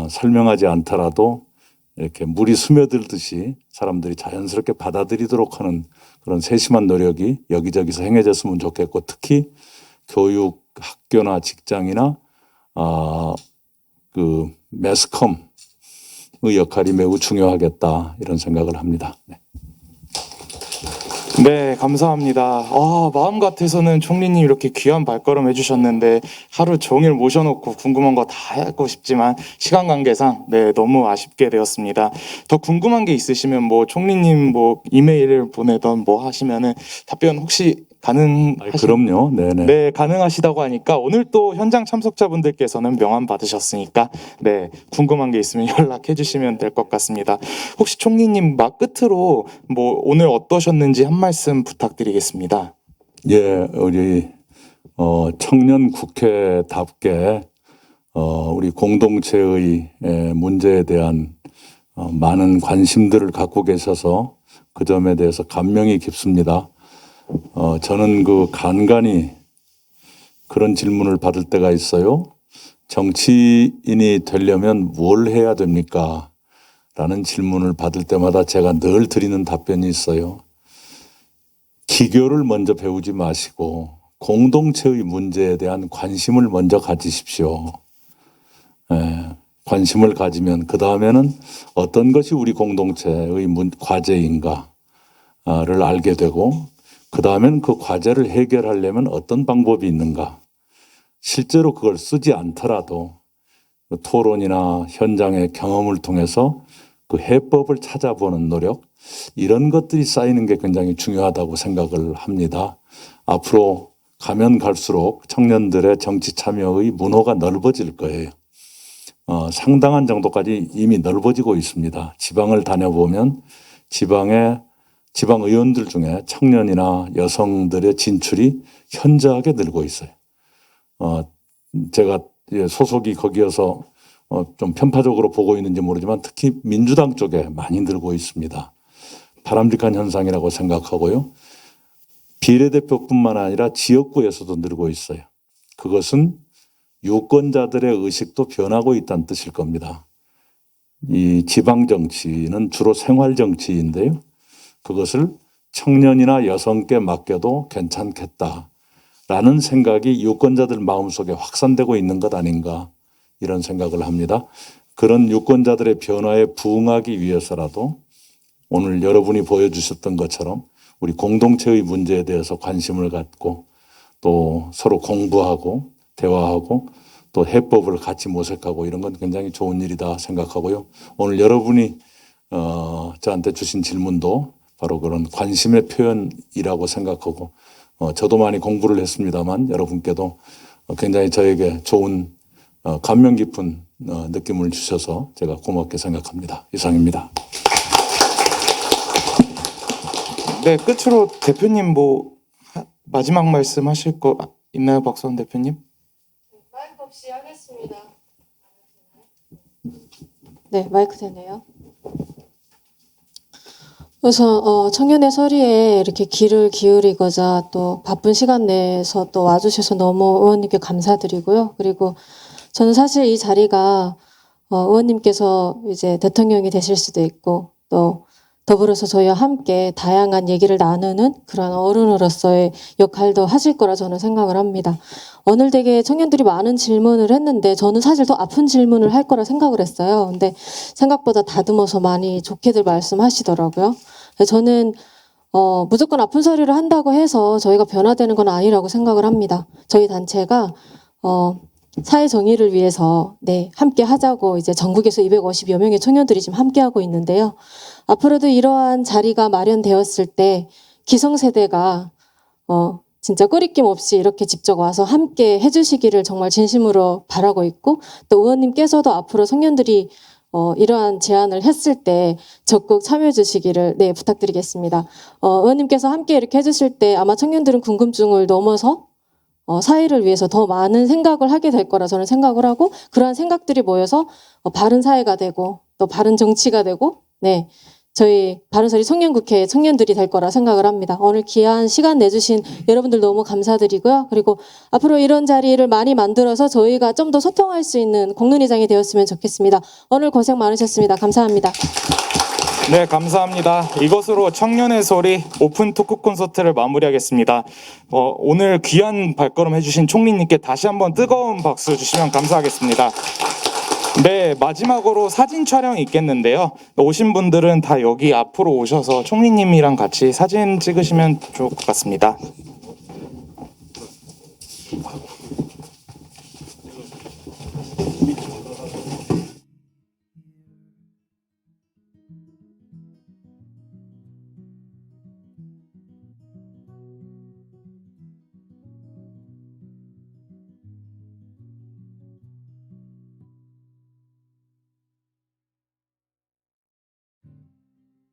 설명하지 않더라도 이렇게 물이 스며들듯이 사람들이 자연스럽게 받아들이도록 하는 그런 세심한 노력이 여기저기서 행해졌으면 좋겠고, 특히 교육, 학교나 직장이나 그 매스컴의 역할이 매우 중요하겠다 이런 생각을 합니다. 네, 감사합니다. 마음 같아서는 총리님 이렇게 귀한 발걸음 해주셨는데 하루 종일 모셔놓고 궁금한 거 다 하고 싶지만 시간 관계상 너무 아쉽게 되었습니다. 더 궁금한 게 있으시면 뭐 총리님 뭐 이메일을 보내던 뭐 하시면은 답변 혹시 그럼요. 네, 가능하시다고 하니까 오늘 또 현장 참석자분들께서는 명함 받으셨으니까 궁금한 게 있으면 연락해 주시면 될 것 같습니다. 혹시 총리님 끝으로 뭐 오늘 어떠셨는지 한 말씀 부탁드리겠습니다. 우리 청년 국회답게 우리 공동체의 문제에 대한 많은 관심들을 갖고 계셔서 그 점에 대해서 감명이 깊습니다. 저는 간간히 그런 질문을 받을 때가 있어요. 정치인이 되려면 뭘 해야 됩니까? 라는 질문을 받을 때마다 제가 늘 드리는 답변이 있어요. 기교를 먼저 배우지 마시고 공동체의 문제에 대한 관심을 먼저 가지십시오. 관심을 가지면 그 다음에는 어떤 것이 우리 공동체의 과제인가를 알게 되고 그 다음에는 그 과제를 해결하려면 어떤 방법이 있는가. 실제로 그걸 쓰지 않더라도 토론이나 현장의 경험을 통해서 그 해법을 찾아보는 노력, 이런 것들이 쌓이는 게 굉장히 중요하다고 생각을 합니다. 앞으로 가면 갈수록 청년들의 정치 참여의 문호가 넓어질 거예요. 상당한 정도까지 이미 넓어지고 있습니다. 지방을 다녀보면 지방 의원들 중에 청년이나 여성들의 진출이 현저하게 늘고 있어요. 제가 소속이 거기여서 좀 편파적으로 보고 있는지 모르지만 특히 민주당 쪽에 많이 늘고 있습니다. 바람직한 현상이라고 생각하고요. 비례대표뿐만 아니라 지역구에서도 늘고 있어요. 그것은 유권자들의 의식도 변하고 있다는 뜻일 겁니다. 이 지방정치는 주로 생활정치인데요. 그것을 청년이나 여성께 맡겨도 괜찮겠다라는 생각이 유권자들 마음속에 확산되고 있는 것 아닌가, 이런 생각을 합니다. 그런 유권자들의 변화에 부응하기 위해서라도 오늘 여러분이 보여주셨던 것처럼 우리 공동체의 문제에 대해서 관심을 갖고 또 서로 공부하고 대화하고 또 해법을 같이 모색하고 이런 건 굉장히 좋은 일이다 생각하고요. 오늘 여러분이 저한테 주신 질문도 바로 그런 관심의 표현이라고 생각하고 저도 많이 공부를 했습니다만 여러분께도 굉장히 저에게 좋은 감명 깊은 느낌을 주셔서 제가 고맙게 생각합니다. 이상입니다. 네, 끝으로 대표님 마지막 말씀 하실 거 있나요, 박수원 대표님? 마이크 없이 하겠습니다. 네, 마이크 되네요. 우선 청년의 소리에 이렇게 귀를 기울이고자 또 바쁜 시간 내에서 또 와주셔서 너무 의원님께 감사드리고요. 그리고 저는 사실 이 자리가 의원님께서 이제 대통령이 되실 수도 있고 또 더불어서 저희와 함께 다양한 얘기를 나누는 그런 어른으로서의 역할도 하실 거라 저는 생각을 합니다. 오늘 되게 청년들이 많은 질문을 했는데 저는 사실 더 아픈 질문을 할 거라 생각을 했어요. 근데 생각보다 다듬어서 많이 좋게들 말씀하시더라고요. 저는 무조건 아픈 소리를 한다고 해서 저희가 변화되는 건 아니라고 생각을 합니다. 저희 단체가 사회 정의를 위해서 함께 하자고 이제 전국에서 250여 명의 청년들이 지금 함께 하고 있는데요. 앞으로도 이러한 자리가 마련되었을 때 기성세대가 진짜 꺼리낌 없이 이렇게 직접 와서 함께 해주시기를 정말 진심으로 바라고 있고 또 의원님께서도 앞으로 청년들이 이러한 제안을 했을 때 적극 참여해 주시기를 부탁드리겠습니다. 의원님께서 함께 이렇게 해주실 때 아마 청년들은 궁금증을 넘어서 사회를 위해서 더 많은 생각을 하게 될 거라 저는 생각을 하고 그러한 생각들이 모여서 바른 사회가 되고 또 바른 정치가 되고 저희 바른소리 청년국회 청년들이 될 거라 생각을 합니다. 오늘 귀한 시간 내주신 여러분들 너무 감사드리고요. 그리고 앞으로 이런 자리를 많이 만들어서 저희가 좀 더 소통할 수 있는 공론회장이 되었으면 좋겠습니다. 오늘 고생 많으셨습니다. 감사합니다. 네, 감사합니다. 이것으로 청년의 소리 오픈 토크 콘서트를 마무리하겠습니다. 오늘 귀한 발걸음 해주신 총리님께 다시 한번 뜨거운 박수 주시면 감사하겠습니다. 네, 마지막으로 사진 촬영이 있겠는데요. 오신 분들은 다 여기 앞으로 오셔서 총리님이랑 같이 사진 찍으시면 좋을 것 같습니다.